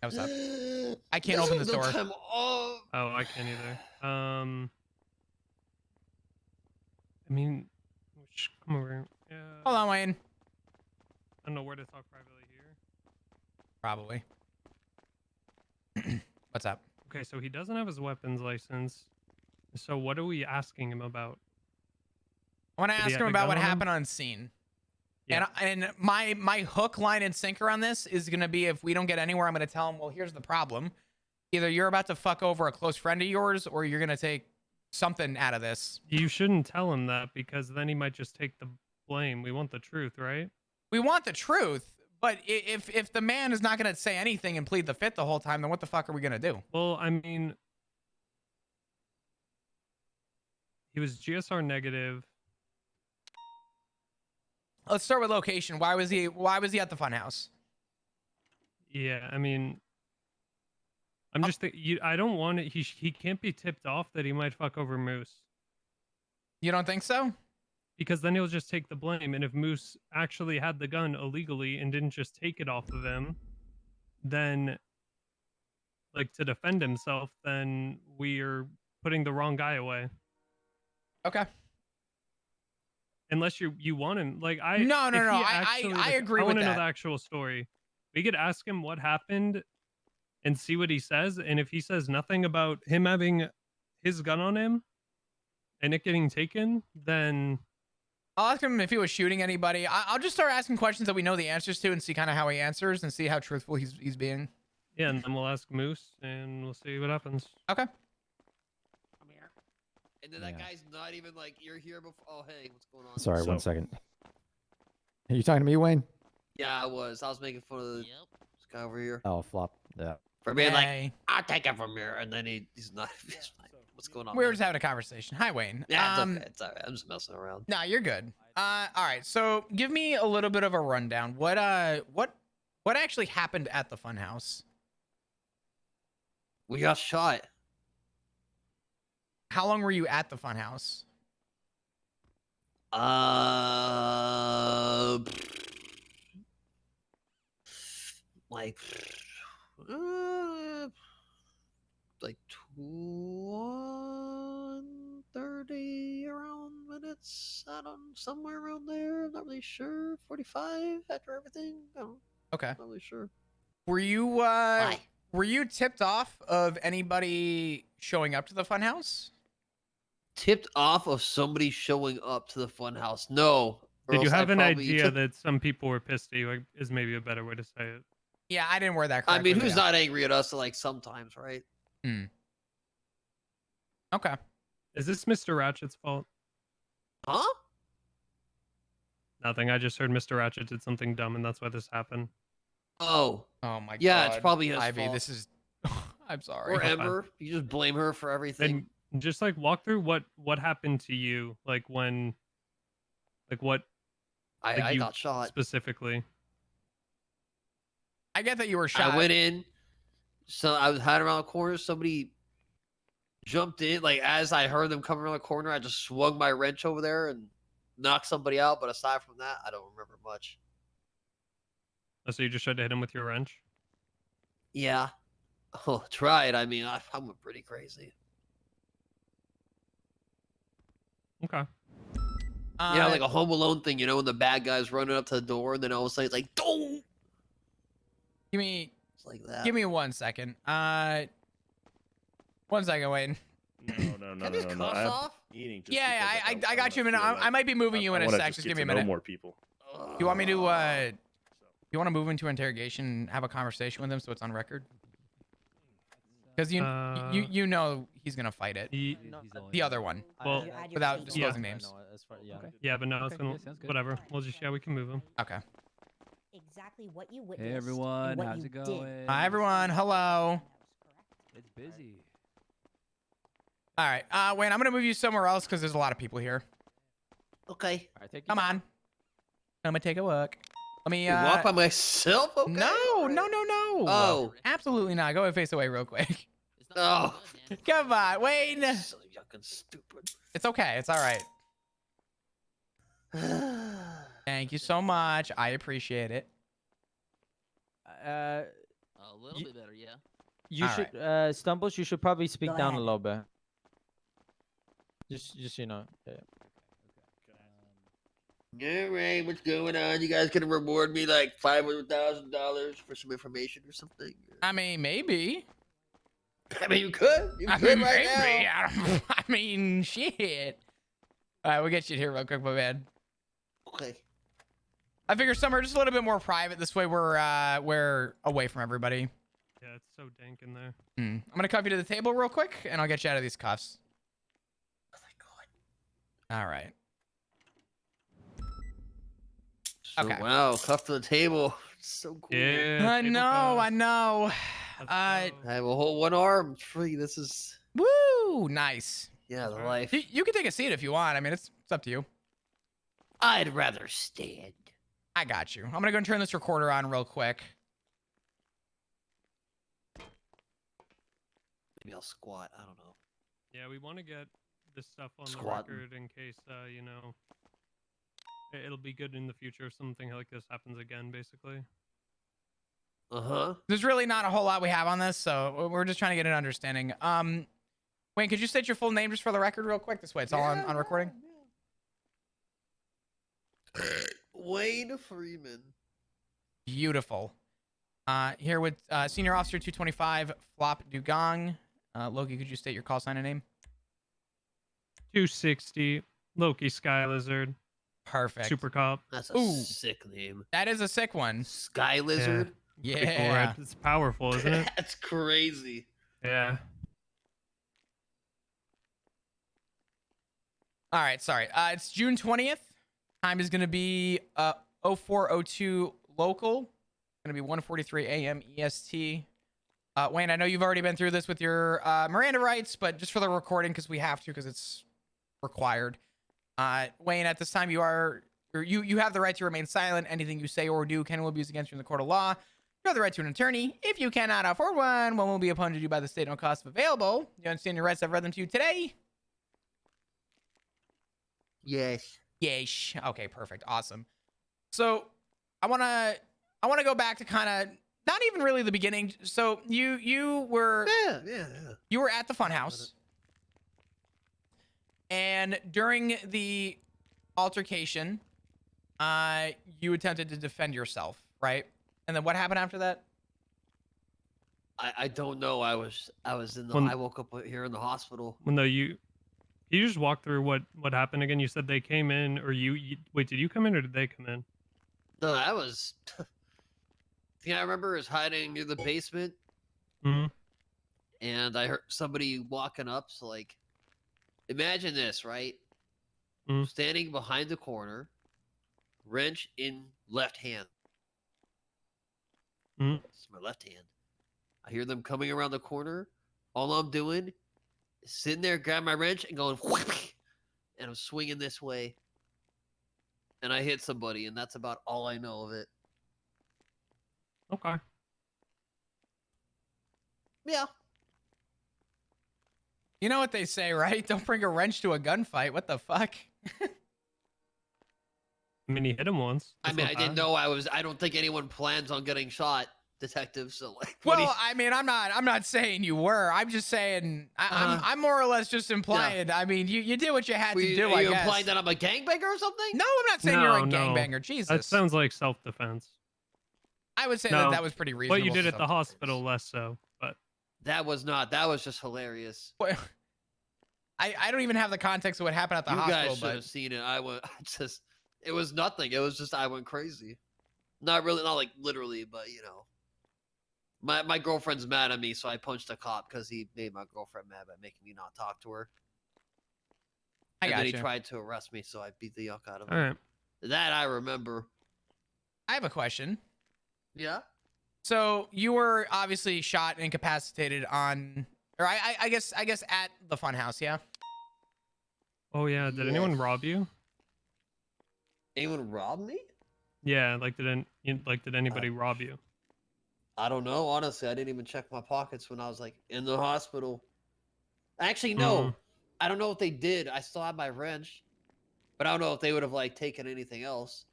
[SPEAKER 1] What's up? I can't open this
[SPEAKER 12] No
[SPEAKER 1] door.
[SPEAKER 12] time off.
[SPEAKER 11] Oh, I can't either. I mean, come over. Yeah.
[SPEAKER 1] Hold on, Wayne.
[SPEAKER 11] I don't know where to talk privately here.
[SPEAKER 1] Probably. What's up?
[SPEAKER 11] Okay, so he doesn't have his weapons license. So what are we asking him about?
[SPEAKER 1] I want to
[SPEAKER 11] Did he
[SPEAKER 1] ask
[SPEAKER 11] have
[SPEAKER 1] him
[SPEAKER 11] the
[SPEAKER 1] about
[SPEAKER 11] gun
[SPEAKER 1] what
[SPEAKER 11] on him?
[SPEAKER 1] happened on scene.
[SPEAKER 11] Yeah.
[SPEAKER 1] And my hook, line, and sinker on this is gonna be if we don't get anywhere, I'm gonna tell him, well, here's the problem. Either you're about to fuck over a close friend of yours, or you're gonna take something out of this.
[SPEAKER 11] You shouldn't tell him that because then he might just take the blame. We want the truth, right?
[SPEAKER 1] We want the truth, but if the man is not gonna say anything and plead the fifth the whole time, then what the fuck are we gonna do?
[SPEAKER 11] Well, I mean, he was GSR negative.
[SPEAKER 1] Let's start with location. Why was he at the funhouse?
[SPEAKER 11] Yeah, I mean, I'm just thinking. I don't want it. He can't be tipped off that he might fuck over Moose
[SPEAKER 1] You don't think so?
[SPEAKER 11] because then he'll just take the blame. And if Moose actually had the gun illegally and didn't just take it off of him, then, like, to defend himself, then we are putting the wrong guy away.
[SPEAKER 1] Okay.
[SPEAKER 11] Unless you want him, like I
[SPEAKER 1] No.
[SPEAKER 11] if he
[SPEAKER 1] I
[SPEAKER 11] actually,
[SPEAKER 1] agree
[SPEAKER 11] I
[SPEAKER 1] with
[SPEAKER 11] want to know
[SPEAKER 1] that.
[SPEAKER 11] the actual story. We could ask him what happened and see what he says, and if he says nothing about him having his gun on him and it getting taken, then
[SPEAKER 1] I'll ask him if he was shooting anybody. I'll just start asking questions that we know the answers to and see kind of how he answers and see how truthful he's being.
[SPEAKER 11] Yeah, and then we'll ask Moose, and we'll see what happens.
[SPEAKER 1] Okay.
[SPEAKER 12] Come here. And then that
[SPEAKER 13] Yeah.
[SPEAKER 12] guy's not even like, you're here before. Oh, hey, what's going on?
[SPEAKER 13] Sorry, 1 second. Are you talking to me, Wayne?
[SPEAKER 12] Yeah, I was making fun of this guy over here.
[SPEAKER 13] Oh, flop. Yeah.
[SPEAKER 12] For being like,
[SPEAKER 1] Hey.
[SPEAKER 12] I'll take it from here. And then he's not. He's like, what's going on?
[SPEAKER 1] We were
[SPEAKER 12] man?
[SPEAKER 1] just having a conversation. Hi, Wayne.
[SPEAKER 12] Yeah, it's okay. It's all right. I'm just messing around.
[SPEAKER 1] No, you're good. All right. So give me a little bit of a rundown. What actually happened at the funhouse?
[SPEAKER 12] We got shot.
[SPEAKER 1] How long were you at the funhouse?
[SPEAKER 12] Like 1:30 around minutes. I don't, somewhere around there. I'm not really sure. 45 after everything. I don't,
[SPEAKER 1] Okay.
[SPEAKER 12] not really sure.
[SPEAKER 1] Were you
[SPEAKER 12] Why?
[SPEAKER 1] were you tipped off of anybody showing up to the funhouse?
[SPEAKER 12] Tipped off of somebody showing up to the funhouse. No. or
[SPEAKER 11] Did you
[SPEAKER 12] else I
[SPEAKER 11] have an
[SPEAKER 12] probably
[SPEAKER 11] idea
[SPEAKER 12] took-
[SPEAKER 11] that some people were pissed at you? Like, is maybe a better way to say it.
[SPEAKER 1] Yeah, I didn't wear that
[SPEAKER 12] I
[SPEAKER 1] correctly.
[SPEAKER 12] mean, who's
[SPEAKER 1] but
[SPEAKER 12] not angry at us like sometimes, right?
[SPEAKER 1] yeah. Okay.
[SPEAKER 11] Is this Mr. Ratchet's fault?
[SPEAKER 12] Huh?
[SPEAKER 11] Nothing. I just heard Mr. Ratchet did something dumb, and that's why this happened.
[SPEAKER 12] Oh.
[SPEAKER 1] Oh my god.
[SPEAKER 12] Yeah, it's probably his
[SPEAKER 1] Ivy,
[SPEAKER 12] fault.
[SPEAKER 1] this is I'm sorry.
[SPEAKER 12] Or Ember. You just blame her for everything.
[SPEAKER 11] And just like walk through what happened to you, like when, like what, like
[SPEAKER 12] I
[SPEAKER 11] you
[SPEAKER 12] got shot.
[SPEAKER 11] specifically.
[SPEAKER 1] I get that you were shot.
[SPEAKER 12] I went in. So I was hiding around the corner. Somebody jumped in. Like as I heard them coming around the corner, I just swung my wrench over there and knocked somebody out. But aside from that, I don't remember much.
[SPEAKER 11] Oh, so you just tried to hit him with your wrench?
[SPEAKER 12] Yeah. Oh, tried. I mean, I'm pretty crazy.
[SPEAKER 11] Okay.
[SPEAKER 12] Yeah, like a Home Alone thing, you know, when the bad guy's running up to the door, and then all of a sudden it's like, don't.
[SPEAKER 1] Give me
[SPEAKER 12] It's like that.
[SPEAKER 1] Give me 1 second. 1 second, Wayne.
[SPEAKER 12] Can these cuffs off?
[SPEAKER 4] Eating just
[SPEAKER 1] Yeah,
[SPEAKER 4] because
[SPEAKER 1] I got you a minute. I might be moving you in a
[SPEAKER 4] wanna
[SPEAKER 1] sec.
[SPEAKER 4] just
[SPEAKER 1] Just
[SPEAKER 4] get
[SPEAKER 1] give me a
[SPEAKER 4] to know
[SPEAKER 1] minute.
[SPEAKER 4] more people.
[SPEAKER 1] You want me to you want to move into interrogation and have a conversation with him so it's on record? Because you know he's gonna fight it. The other one.
[SPEAKER 11] Well,
[SPEAKER 1] without disclosing names.
[SPEAKER 11] Yeah, but no, it's gonna whatever. We'll just we can move him.
[SPEAKER 1] Okay.
[SPEAKER 9] Exactly what you witnessed.
[SPEAKER 14] Hey everyone,
[SPEAKER 9] and what
[SPEAKER 14] how's
[SPEAKER 9] you
[SPEAKER 14] it
[SPEAKER 9] did.
[SPEAKER 14] going?
[SPEAKER 1] Hi everyone. Hello.
[SPEAKER 14] It's busy.
[SPEAKER 1] All right. Wayne, I'm gonna move you somewhere else because there's a lot of people here.
[SPEAKER 12] Okay.
[SPEAKER 1] Come on. I'm gonna take a look. Let me
[SPEAKER 12] walk by myself? Okay.
[SPEAKER 1] No.
[SPEAKER 12] Oh.
[SPEAKER 1] Absolutely not. Go and face away real quick.
[SPEAKER 12] Oh.
[SPEAKER 1] Come on, Wayne.
[SPEAKER 12] So yucking stupid.
[SPEAKER 1] It's okay. It's all right. Thank you so much. I appreciate it.
[SPEAKER 15] A
[SPEAKER 14] little bit better, yeah.
[SPEAKER 15] You
[SPEAKER 1] All
[SPEAKER 15] should, Stumbles, you should probably speak
[SPEAKER 9] Go
[SPEAKER 15] down
[SPEAKER 9] ahead.
[SPEAKER 15] a little bit. Just you know. Yeah.
[SPEAKER 12] All right, what's going on? You guys gonna reward me like $500,000 for some information or something?
[SPEAKER 1] I mean, maybe.
[SPEAKER 12] I mean, you could. You
[SPEAKER 1] I
[SPEAKER 12] could
[SPEAKER 1] mean,
[SPEAKER 12] right
[SPEAKER 1] maybe.
[SPEAKER 12] now.
[SPEAKER 1] I mean, shit. All right, we'll get you here real quick, my man.
[SPEAKER 12] Okay.
[SPEAKER 1] I figure somewhere just a little bit more private. This way, we're away from everybody.
[SPEAKER 11] Yeah, it's so dank in there.
[SPEAKER 1] I'm gonna cuff you to the table real quick, and I'll get you out of these cuffs.
[SPEAKER 12] Oh my god.
[SPEAKER 1] All right.
[SPEAKER 12] So,
[SPEAKER 1] Okay.
[SPEAKER 12] wow, cuff to the table. So cool.
[SPEAKER 11] Yeah.
[SPEAKER 1] I
[SPEAKER 11] table
[SPEAKER 1] know.
[SPEAKER 11] cuffs.
[SPEAKER 1] I know.
[SPEAKER 11] Let's
[SPEAKER 12] I
[SPEAKER 11] go.
[SPEAKER 12] have a whole one arm free. This is
[SPEAKER 1] Woo! Nice.
[SPEAKER 12] the life.
[SPEAKER 1] You can take a seat if you want. I mean, it's up to you.
[SPEAKER 12] I'd rather stand.
[SPEAKER 1] I got you. I'm gonna go and turn this recorder on real quick.
[SPEAKER 12] Maybe I'll squat. I don't know.
[SPEAKER 11] Yeah, we want to get this stuff on
[SPEAKER 12] Squatting.
[SPEAKER 11] the record in case, you know, it'll be good in the future if something like this happens again, basically.
[SPEAKER 12] Uh-huh.
[SPEAKER 1] There's really not a whole lot we have on this, so we're just trying to get an understanding. Wayne, could you state your full name just for the record real quick? This way, it's all on recording.
[SPEAKER 12] Wayne Freeman.
[SPEAKER 1] Beautiful. Here with Senior Officer 225, Flop Dugong. Loki, could you state your call sign and name?
[SPEAKER 11] 260, Loki Sky Lizard,
[SPEAKER 1] Perfect.
[SPEAKER 11] Super Cop.
[SPEAKER 12] That's a
[SPEAKER 1] Ooh.
[SPEAKER 12] sick name.
[SPEAKER 1] That is a sick one.
[SPEAKER 12] Sky Lizard.
[SPEAKER 11] Pretty cool,
[SPEAKER 1] Yeah.
[SPEAKER 11] right? It's powerful, isn't it?
[SPEAKER 12] That's crazy.
[SPEAKER 11] Yeah.
[SPEAKER 1] All right, sorry. It's June 20th. Time is going to be 0402 local. Going to be 1:43 a.m. EST. Wayne, I know you've already been through this with your Miranda rights, but just for the recording, because we have to, because it's required. Wayne, at this time, you have the right to remain silent. Anything you say or do can will be used against you in the court of law. You have the right to an attorney. If you cannot afford one will be appointed to you by the state, no cost available. You understand your rights? I've read them to you today.
[SPEAKER 12] Yes.
[SPEAKER 1] Yes. Okay, perfect. Awesome. So I wanna go back to kind of not even really the beginning. So you were you were at the funhouse, and during the altercation, you attempted to defend yourself, right? And then what happened after that?
[SPEAKER 12] I don't know. I was in the.
[SPEAKER 11] When-
[SPEAKER 12] I woke up here in the hospital.
[SPEAKER 11] Well, no, you just walk through what happened again. You said they came in, or you wait. Did you come in, or did they come in?
[SPEAKER 12] No, I was. The thing I remember is hiding near the basement, and I heard somebody walking up. So like, imagine this, right? Standing behind the corner, wrench in left hand. It's my left hand. I hear them coming around the corner. All I'm doing is sitting there, grab my wrench, and going, and I'm swinging this way. And I hit somebody, and that's about all I know of it.
[SPEAKER 11] Okay.
[SPEAKER 12] Yeah.
[SPEAKER 1] You know what they say, right? Don't bring a wrench to a gunfight. What the fuck?
[SPEAKER 11] I mean, he hit him once.
[SPEAKER 12] I mean, I didn't know I don't think anyone plans on getting shot, detective. So like,
[SPEAKER 1] Well, I mean, I'm not saying you were. I'm just saying I'm more or less just implying. I mean, you did what you had to do.
[SPEAKER 12] Are you
[SPEAKER 1] I guess.
[SPEAKER 12] implying that I'm a gangbanger or something?
[SPEAKER 1] No, I'm not saying you're a gangbanger. Jesus.
[SPEAKER 11] That sounds like self-defense.
[SPEAKER 1] I would say
[SPEAKER 11] No,
[SPEAKER 1] that was pretty reasonable.
[SPEAKER 11] What you did
[SPEAKER 1] for
[SPEAKER 11] at the hospital, less so. But
[SPEAKER 12] that was not. That was just hilarious.
[SPEAKER 1] I don't even have the context of what happened at the
[SPEAKER 12] You
[SPEAKER 1] hospital.
[SPEAKER 12] guys should have seen it. It was nothing. It was just I went crazy. Not really, not like literally, but you know. My girlfriend's mad at me, so I punched a cop because he made my girlfriend mad by making me not talk to her. And then he tried to arrest me, so I beat the yuck out of him.
[SPEAKER 11] All right.
[SPEAKER 12] That I remember.
[SPEAKER 1] I have a question.
[SPEAKER 12] Yeah.
[SPEAKER 1] So you were obviously shot and incapacitated on, or I guess at the funhouse, yeah.
[SPEAKER 11] Oh yeah, did anyone rob you?
[SPEAKER 12] Anyone rob me?
[SPEAKER 11] Yeah, like did anybody rob you?
[SPEAKER 12] I don't know. Honestly, I didn't even check my pockets when I was like in the hospital. Actually, no. I don't know if they did. I still have my wrench, but I don't know if they would have like taken anything else.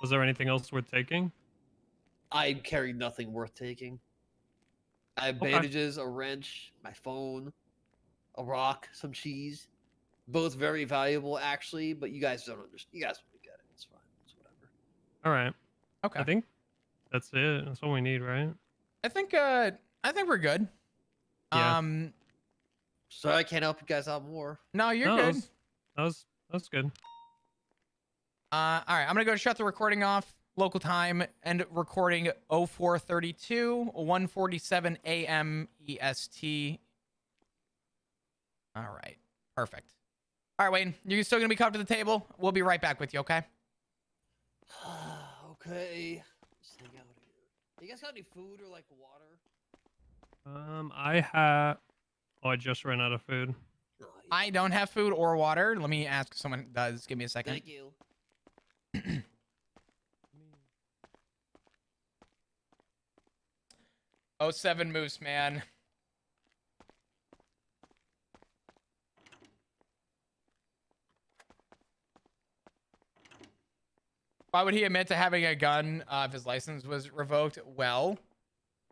[SPEAKER 11] Was there anything else worth taking?
[SPEAKER 12] I carried nothing worth taking. I have bandages, a wrench, my phone, a rock, some cheese. Both very valuable, actually, but you guys don't understand. You guys won't get it. It's fine. It's whatever.
[SPEAKER 11] All right.
[SPEAKER 1] Okay.
[SPEAKER 11] I think that's it. That's all we need, right?
[SPEAKER 1] I think we're good.
[SPEAKER 11] Yeah.
[SPEAKER 12] Sorry, I can't help you guys out more.
[SPEAKER 1] No, you're good.
[SPEAKER 11] That's good.
[SPEAKER 1] All right, I'm gonna go shut the recording off. Local time and recording 0432 1:47 a.m. EST. All right, perfect. All right, Wayne, you're still gonna be coming to the table. We'll be right back with you, okay?
[SPEAKER 12] Okay. Just hang out here. You guys got any food or like water?
[SPEAKER 11] I just ran out of food.
[SPEAKER 1] I don't have food or water. Let me ask if someone does. Give me a second.
[SPEAKER 12] Thank you.
[SPEAKER 1] Oh, 07 Moose, man. Why would he admit to having a gun if his license was revoked? Well,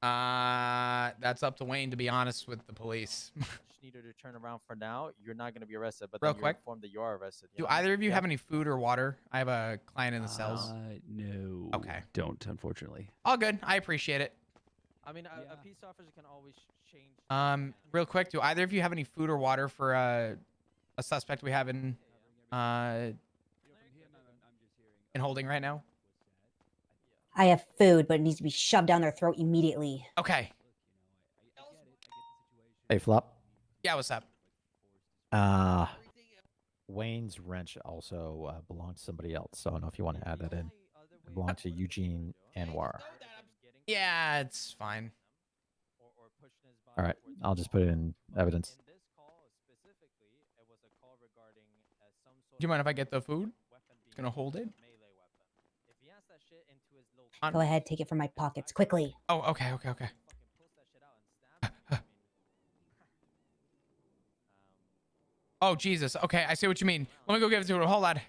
[SPEAKER 1] that's up to Wayne, to be honest with the police.
[SPEAKER 15] Just need her to turn around for now. You're not going to be arrested, but
[SPEAKER 1] Real
[SPEAKER 15] then you're
[SPEAKER 1] quick.
[SPEAKER 15] informed that you are arrested.
[SPEAKER 1] Do either of you have any food or water? I have a client in the cells.
[SPEAKER 16] No.
[SPEAKER 1] Okay.
[SPEAKER 16] Don't, unfortunately.
[SPEAKER 1] All good. I appreciate it.
[SPEAKER 15] I mean, a peace officer can always change.
[SPEAKER 1] Real quick, do either of you have any food or water for a suspect we have in holding right now?
[SPEAKER 9] I have food, but it needs to be shoved down their throat immediately.
[SPEAKER 1] Okay.
[SPEAKER 13] Hey, Flop.
[SPEAKER 1] Yeah, what's up?
[SPEAKER 13] Wayne's wrench also belonged to somebody else, so I don't know if you want to add that in. It belonged to Eugene Anwar.
[SPEAKER 1] Yeah, it's fine.
[SPEAKER 13] All right, I'll just put it in evidence.
[SPEAKER 1] Do you mind if I get the food? Gonna hold it.
[SPEAKER 9] Go ahead, take it from my pockets, quickly.
[SPEAKER 1] Oh, okay, okay, okay. Oh, Jesus. Okay, I see what you mean. Let me go give it to him. Hold on.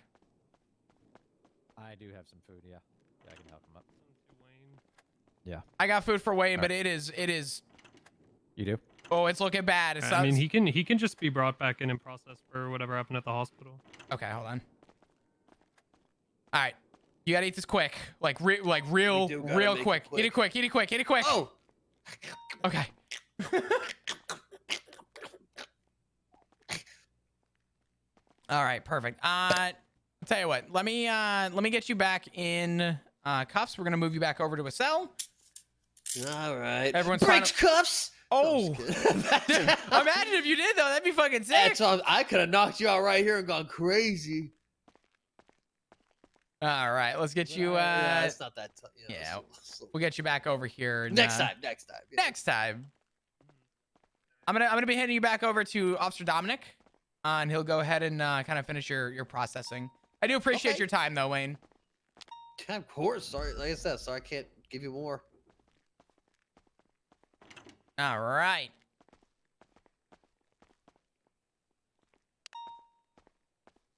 [SPEAKER 13] I do have some food, yeah. Yeah, I can help him up. Yeah.
[SPEAKER 1] I got food for Wayne, but it is.
[SPEAKER 13] You do?
[SPEAKER 1] Oh, it's looking bad. It's
[SPEAKER 11] I mean, he can just be brought back in and processed for whatever happened at the hospital.
[SPEAKER 1] Okay, hold on. All right, you gotta eat this quick, like real quick. Eat it quick. Eat it quick. Eat it quick.
[SPEAKER 12] Oh.
[SPEAKER 1] Okay. All right, perfect. I'll tell you what. Let me get you back in cuffs. We're gonna move you back over to a cell.
[SPEAKER 12] All right.
[SPEAKER 1] Everyone's
[SPEAKER 12] breaks cuffs.
[SPEAKER 1] Oh, imagine if you did though. That'd be fucking sick.
[SPEAKER 12] I could have knocked you out right here and gone crazy.
[SPEAKER 1] All right, let's get you.
[SPEAKER 12] Yeah, it's not that tough.
[SPEAKER 1] Yeah, we'll get you back over here. And,
[SPEAKER 12] Next time. Yeah.
[SPEAKER 1] Next time. I'm gonna be handing you back over to Officer Dominic, and he'll go ahead and kind of finish your processing. I do appreciate your time though, Wayne.
[SPEAKER 12] Yeah, of course. Sorry, like I said, sorry I can't give you more.
[SPEAKER 1] All right.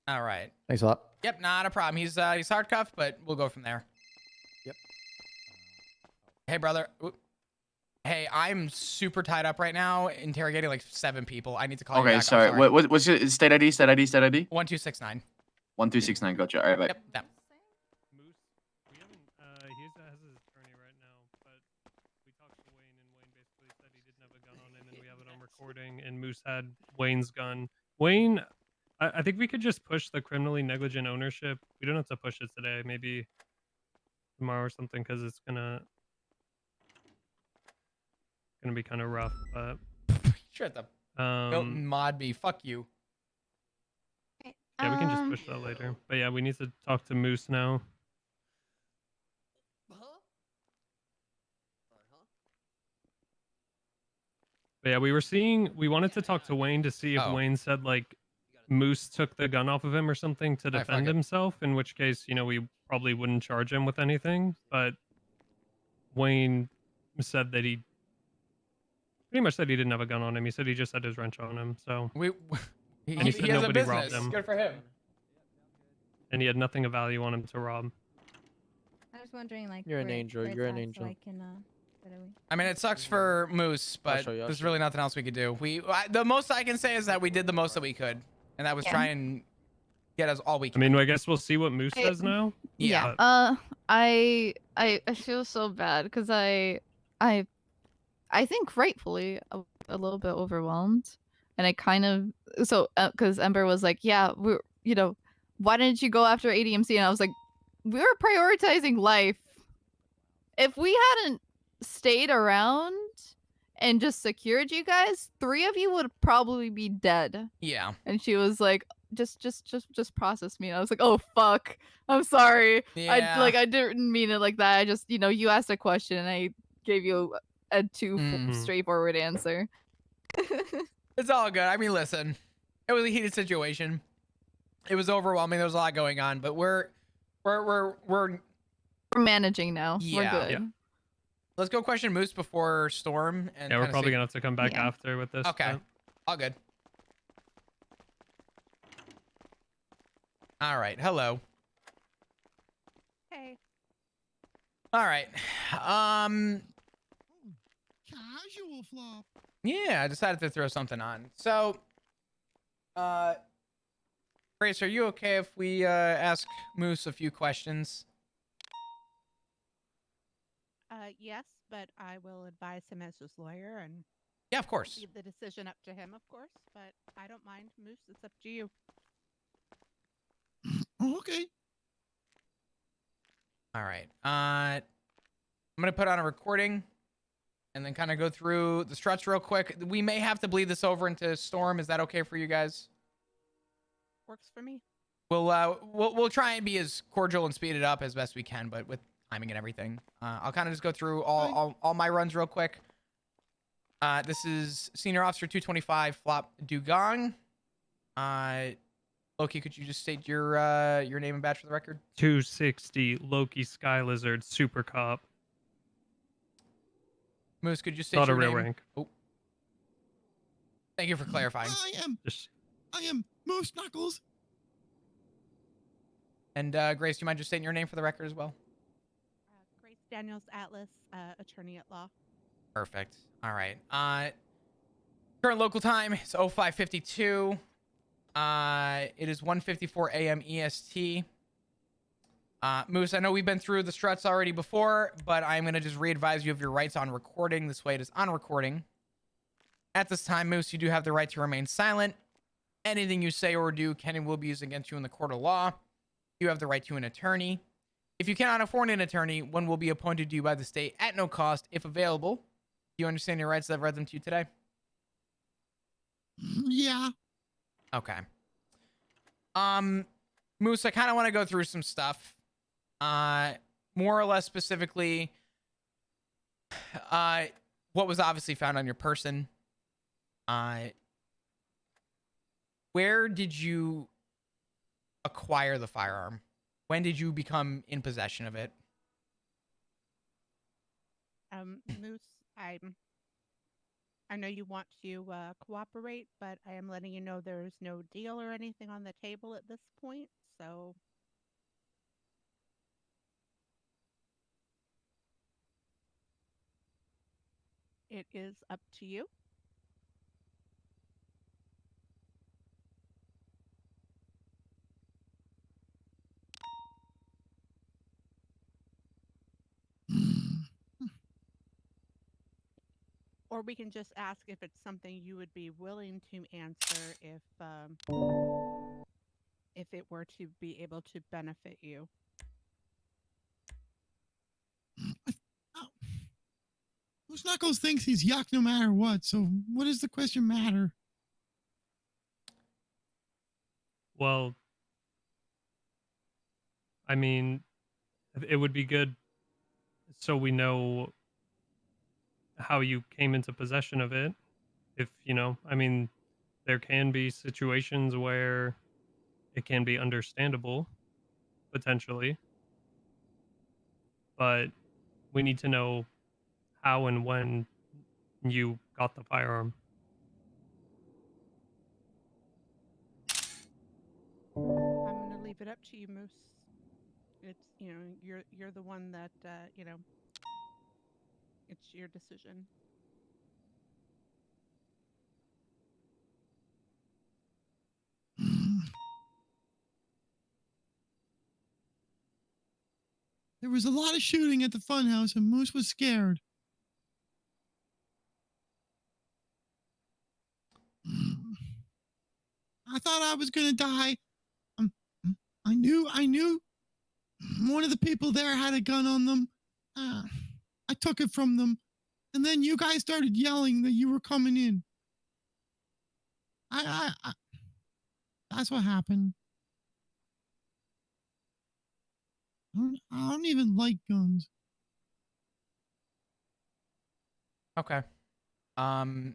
[SPEAKER 1] All right.
[SPEAKER 13] Thanks a lot.
[SPEAKER 1] Yep, not a problem. He's hard cuffed, but we'll go from there.
[SPEAKER 13] Yep.
[SPEAKER 1] Hey, brother. Oop. Hey, I'm super tied up right now, interrogating like 7 people. I need to call you back.
[SPEAKER 17] Okay, sorry. What's your state ID? State ID? State ID?
[SPEAKER 1] 1269.
[SPEAKER 17] 1269. Gotcha. All right, bye.
[SPEAKER 1] Yep. That.
[SPEAKER 11] Moose, we haven't. He has his attorney right now, but we talked to Wayne, and Wayne basically said he didn't have a gun on him, and we have it on recording. And Moose had Wayne's gun. Wayne, I think we could just push the criminally negligent ownership. We don't have to push it today. Maybe tomorrow or something, because it's gonna be kind of rough. But
[SPEAKER 1] Shut the Milton mod me. Fuck you.
[SPEAKER 11] yeah, we can just push that later. But yeah, we need to talk to Moose now. But yeah, we wanted to talk to Wayne to see if Wayne said like Moose took the gun off of him or something to defend himself, in which case, we probably wouldn't charge him with anything. But Wayne said that he pretty much said he didn't have a gun on him. He said he just had his wrench on him. So and he said
[SPEAKER 1] has a
[SPEAKER 11] nobody
[SPEAKER 1] business.
[SPEAKER 11] robbed him.
[SPEAKER 1] Good for him.
[SPEAKER 11] And he had nothing of value on him to rob.
[SPEAKER 2] I was wondering, like,
[SPEAKER 15] You're an angel. You're an angel.
[SPEAKER 2] So I can,
[SPEAKER 1] I mean, it sucks for Moose, but
[SPEAKER 15] show you,
[SPEAKER 1] there's really nothing else we could do. The most I can say is that we did the most that we could, and that was try and get us all we can.
[SPEAKER 11] I mean, I guess we'll see what Moose says now.
[SPEAKER 1] Yeah.
[SPEAKER 5] I feel so bad because I think rightfully a little bit overwhelmed, and I kind of because Ember was like, yeah, why didn't you go after ADMC? And I was like, we were prioritizing life. If we hadn't stayed around and just secured you guys, 3 of you would probably be dead.
[SPEAKER 1] Yeah.
[SPEAKER 5] And she was like, just process me. And I was like, oh fuck, I'm sorry.
[SPEAKER 1] Yeah.
[SPEAKER 5] I didn't mean it like that. I just, you asked a question and I gave you a too straightforward answer.
[SPEAKER 1] It's all good. I mean, listen, it was a heated situation. It was overwhelming. There was a lot going on, but we're
[SPEAKER 5] managing now.
[SPEAKER 1] Yeah.
[SPEAKER 5] We're good.
[SPEAKER 11] Yeah.
[SPEAKER 1] Let's go question Moose before Storm. And
[SPEAKER 11] Yeah, we're
[SPEAKER 1] kinda
[SPEAKER 11] probably
[SPEAKER 1] see-
[SPEAKER 11] gonna have to come back after with this.
[SPEAKER 1] Okay.
[SPEAKER 11] but-
[SPEAKER 1] All good. All right. Hello.
[SPEAKER 2] Hey.
[SPEAKER 1] All right.
[SPEAKER 18] Casual Flop.
[SPEAKER 1] Yeah, I decided to throw something on. So, Grace, are you okay if we ask Moose a few questions?
[SPEAKER 2] Yes, but I will advise him as his lawyer and
[SPEAKER 1] Yeah, of course.
[SPEAKER 2] leave the decision up to him, of course. But I don't mind, Moose. It's up to you.
[SPEAKER 18] Okay.
[SPEAKER 1] All right. I'm gonna put on a recording and then kind of go through the struts real quick. We may have to bleed this over into Storm. Is that okay for you guys?
[SPEAKER 2] Works for me.
[SPEAKER 1] We'll try and be as cordial and speed it up as best we can, but with timing and everything. I'll kind of just go through all my runs real quick. This is Senior Officer 225 Flop Dugong. Loki, could you just state your name and badge for the record?
[SPEAKER 11] 260 Loki Sky Lizard Super Cop.
[SPEAKER 1] Moose, could you state
[SPEAKER 11] Not a
[SPEAKER 1] your
[SPEAKER 11] real
[SPEAKER 1] name?
[SPEAKER 11] rank.
[SPEAKER 1] Oh. Thank you for clarifying.
[SPEAKER 18] I am Moose Knuckles.
[SPEAKER 1] And Grace, do you mind just stating your name for the record as well?
[SPEAKER 2] Grace Daniels Atlas, attorney at law.
[SPEAKER 1] Perfect. All right. Current local time is 0552. It is 1:54 a.m. EST. Moose, I know we've been through the struts already before, but I'm going to just re-advise you of your rights on recording. This way it is on recording. At this time, Moose, you do have the right to remain silent. Anything you say or do can and will be used against you in the court of law. You have the right to an attorney. If you cannot afford an attorney, one will be appointed to you by the state at no cost if available. Do you understand your rights that I've read them to you today?
[SPEAKER 18] Yeah.
[SPEAKER 1] Okay. Moose, I kind of want to go through some stuff. More or less specifically, what was obviously found on your person. Where did you acquire the firearm? When did you become in possession of it?
[SPEAKER 2] Moose, I know you want to cooperate, but I am letting you know there's no deal or anything on the table at this point, so... It is up to you. Or we can just ask if it's something you would be willing to answer if it were to be able to benefit you.
[SPEAKER 18] Moose Knuckles thinks he's yuck no matter what, so what does the question matter?
[SPEAKER 11] Well, I mean, it would be good so we know how you came into possession of it. If, I mean, there can be situations where it can be understandable, potentially. But we need to know how and when you got the firearm.
[SPEAKER 2] I'm gonna leave it up to you, Moose. It's you're the one that it's your decision.
[SPEAKER 18] There was a lot of shooting at the funhouse and Moose was scared. I thought I was gonna die. I knew one of the people there had a gun on them. I took it from them. And then you guys started yelling that you were coming in. That's what happened. I don't even like guns.
[SPEAKER 1] Okay. Can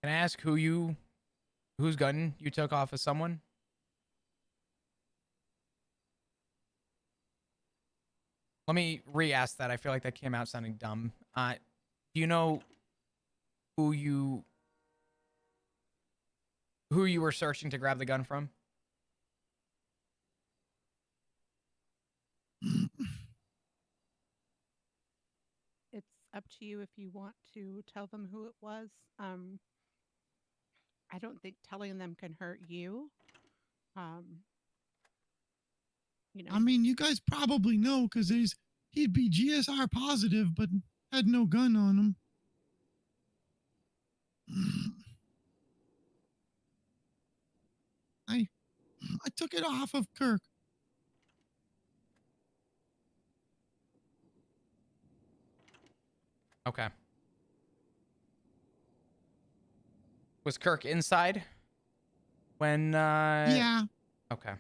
[SPEAKER 1] I ask whose gun you took off of someone? Let me re-ask that. I feel like that came out sounding dumb. Do you know who you were searching to grab the gun from?
[SPEAKER 2] It's up to you if you want to tell them who it was. I don't think telling them can hurt you.
[SPEAKER 18] I mean, you guys probably know because he'd be GSR positive, but had no gun on him. I took it off of Kirk.
[SPEAKER 1] Okay. Was Kirk inside when?
[SPEAKER 18] Yeah.
[SPEAKER 1] Okay.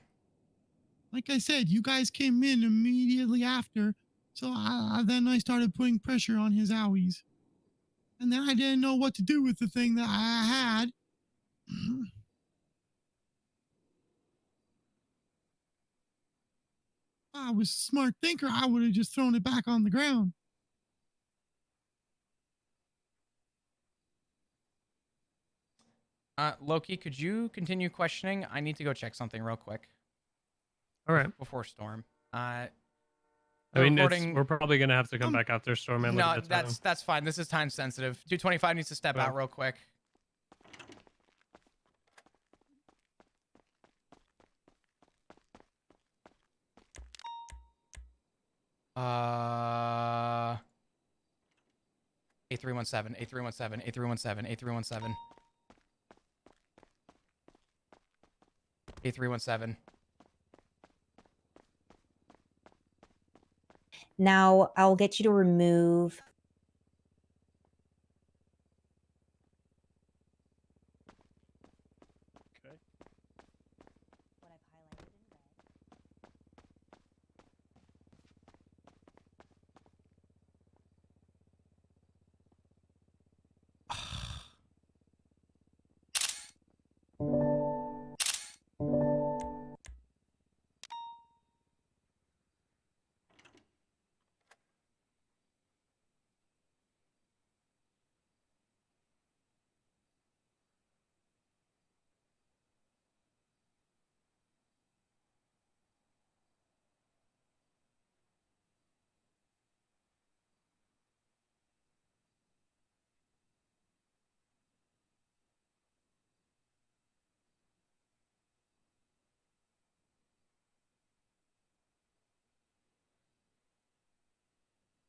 [SPEAKER 18] Like I said, you guys came in immediately after, so then I started putting pressure on his owies. And then I didn't know what to do with the thing that I had. If I was a smart thinker, I would have just thrown it back on the ground.
[SPEAKER 1] Loki, could you continue questioning? I need to go check something real quick.
[SPEAKER 11] All right.
[SPEAKER 1] Before Storm.
[SPEAKER 11] I mean,
[SPEAKER 1] recording...
[SPEAKER 11] we're probably gonna have to come back after Storm and a little
[SPEAKER 1] No,
[SPEAKER 11] bit of time.
[SPEAKER 1] that's fine. This is time sensitive. 225 needs to step out real quick. A317, A317, A317, A317. A317.
[SPEAKER 9] Now I'll get you to remove.
[SPEAKER 11] Okay.
[SPEAKER 9] What I've highlighted in red.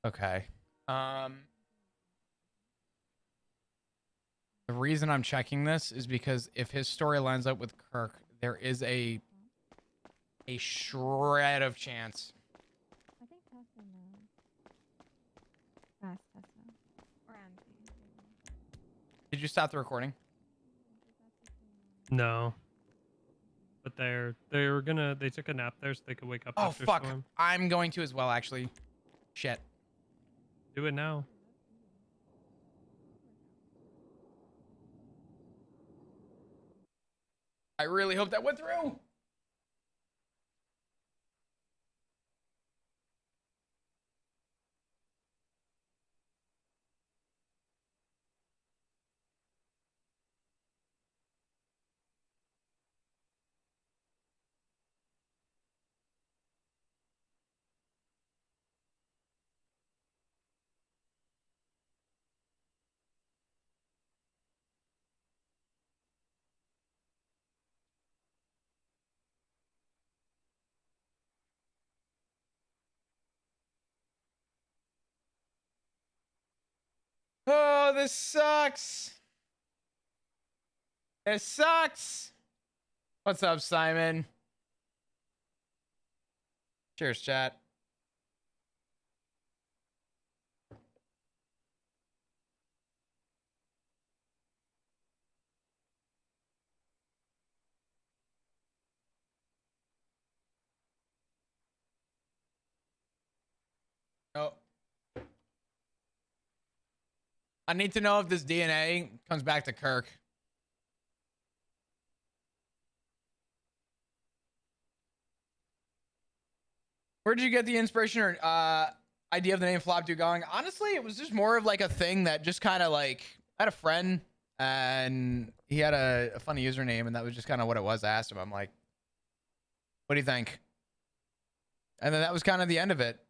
[SPEAKER 1] Okay. The reason I'm checking this is because if his story lines up with Kirk, there is a shred of chance.
[SPEAKER 2] I think Tessa knows. Ask Tessa. Or Angie.
[SPEAKER 1] Did you stop the recording?
[SPEAKER 11] No. But they took a nap there so they could wake up
[SPEAKER 1] Oh,
[SPEAKER 11] after
[SPEAKER 1] fuck.
[SPEAKER 11] Storm.
[SPEAKER 1] I'm going to as well, actually. Shit.
[SPEAKER 11] Do it now.
[SPEAKER 1] I really hope that went through. Oh, this sucks. It sucks. What's up, Simon? Cheers, chat. Oh. I need to know if this DNA comes back to Kirk. Where did you get the inspiration or idea of the name Flop Dude going? Honestly, it was just more of like a thing that just kind of like, I had a friend and he had a funny username and that was just kind of what it was. I asked him, I'm like, what do you think? And then that was kind of the end of it.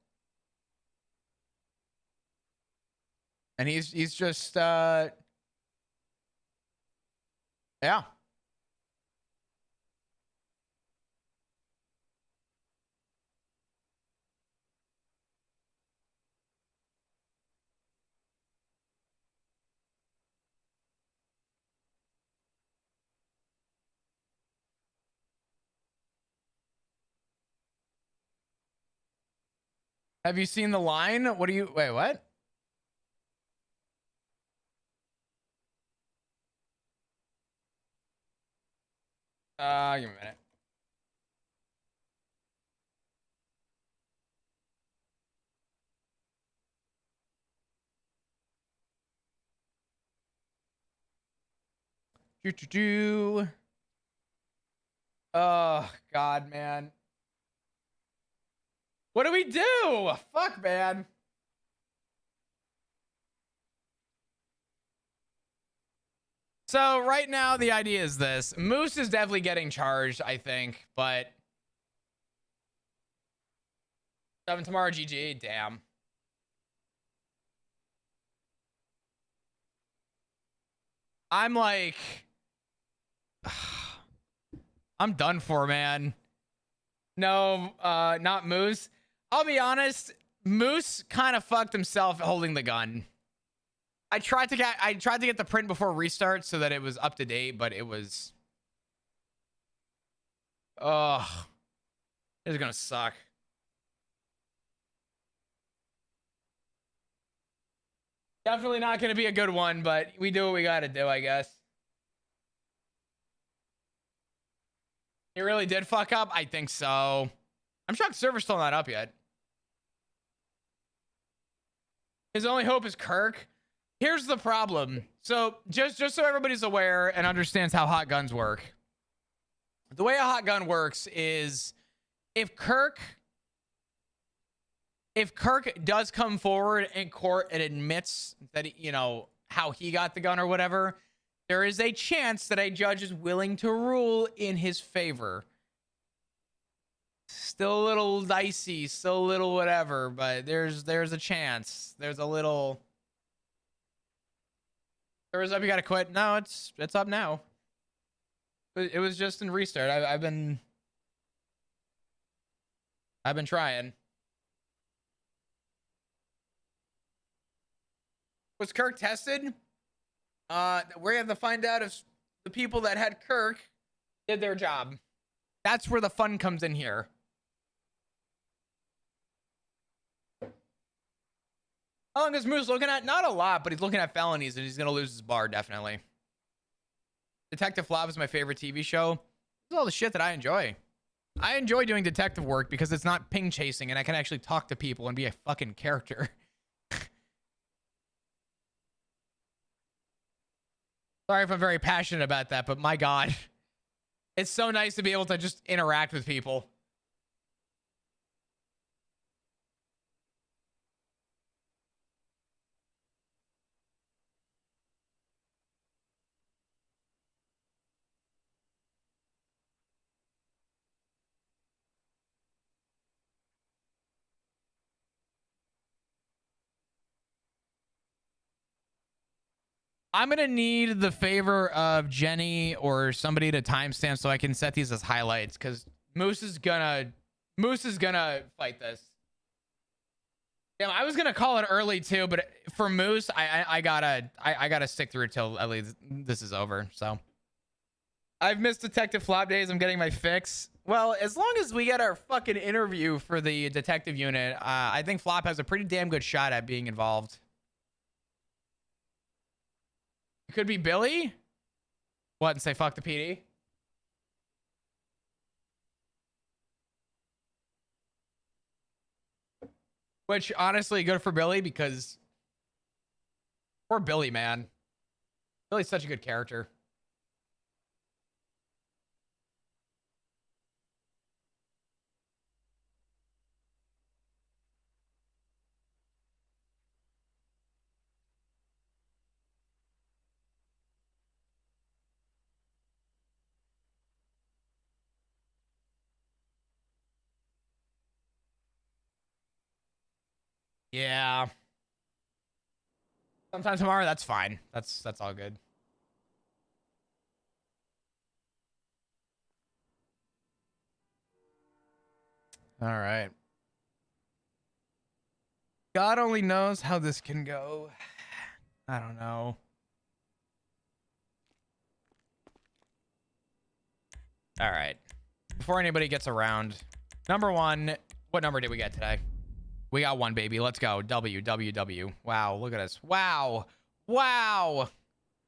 [SPEAKER 1] And he's just, yeah. Have you seen The Line? What do you, wait, what? Give me a minute. Do. Oh God, man. What do we do? Fuck, man. So right now the idea is this. Moose is definitely getting charged, I think, but 7 tomorrow, GG. Damn. I'm like, I'm done for, man. No, not Moose. I'll be honest. Moose kind of fucked himself holding the gun. I tried to get the print before restart so that it was up to date, but it was, ugh, it's gonna suck. Definitely not gonna be a good one, but we do what we gotta do, I guess. He really did fuck up? I think so. I'm shocked server's still not up yet. His only hope is Kirk. Here's the problem. So just so everybody's aware and understands how hot guns work. The way a hot gun works is if Kirk does come forward in court and admits that, you know, how he got the gun or whatever, there is a chance that a judge is willing to rule in his favor. Still a little dicey, still a little whatever, but there's a chance. There's a little. Server's up, you gotta quit. No, it's up now. It was just in restart. I've been trying. Was Kirk tested? We have to find out if the people that had Kirk did their job. That's where the fun comes in here. How long is Moose looking at? Not a lot, but he's looking at felonies and he's going to lose his bar, definitely. Detective Flop is my favorite TV show. This is all the shit that I enjoy. I enjoy doing detective work because it's not ping chasing and I can actually talk to people and be a fucking character. Sorry if I'm very passionate about that, but my God, it's so nice to be able to just interact with people. I'm going to need the favor of Jenny or somebody to timestamp so I can set these as highlights because Moose is gonna fight this. Damn, I was gonna call it early too, but for Moose, I gotta stick through till at least this is over. So I've missed Detective Flop days. I'm getting my fix. Well, as long as we get our fucking interview for the detective unit, I think Flop has a pretty damn good shot at being involved. It could be Billy. What, and say fuck the PD? Which, honestly, good for Billy because poor Billy, man. Billy's such a good character. Yeah. Sometime tomorrow, that's fine. That's all good. All right. God only knows how this can go. I don't know. All right. Before anybody gets around, number one, what number did we get today? We got one, baby. Let's go. W. Wow, look at us. Wow. Wow.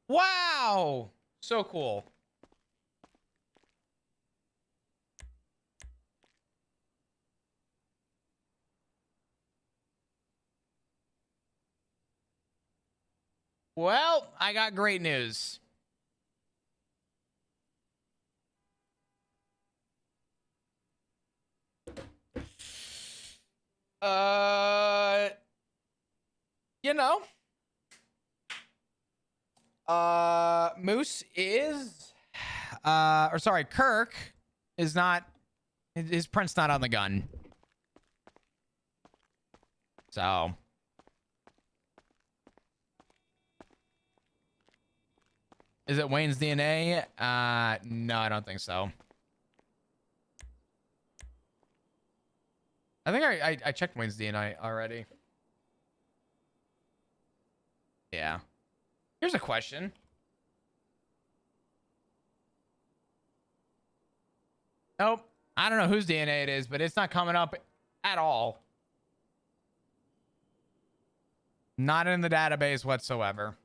[SPEAKER 1] Wow. So cool. Well, I got great news. You know, Moose is, or sorry, Kirk is not, his print's not on the gun. So. Is it Wayne's DNA? No, I don't think so. I think I checked Wayne's DNA already. Yeah. Here's a question. Nope. I don't know whose DNA it is, but it's not coming up at all. Not in the database whatsoever.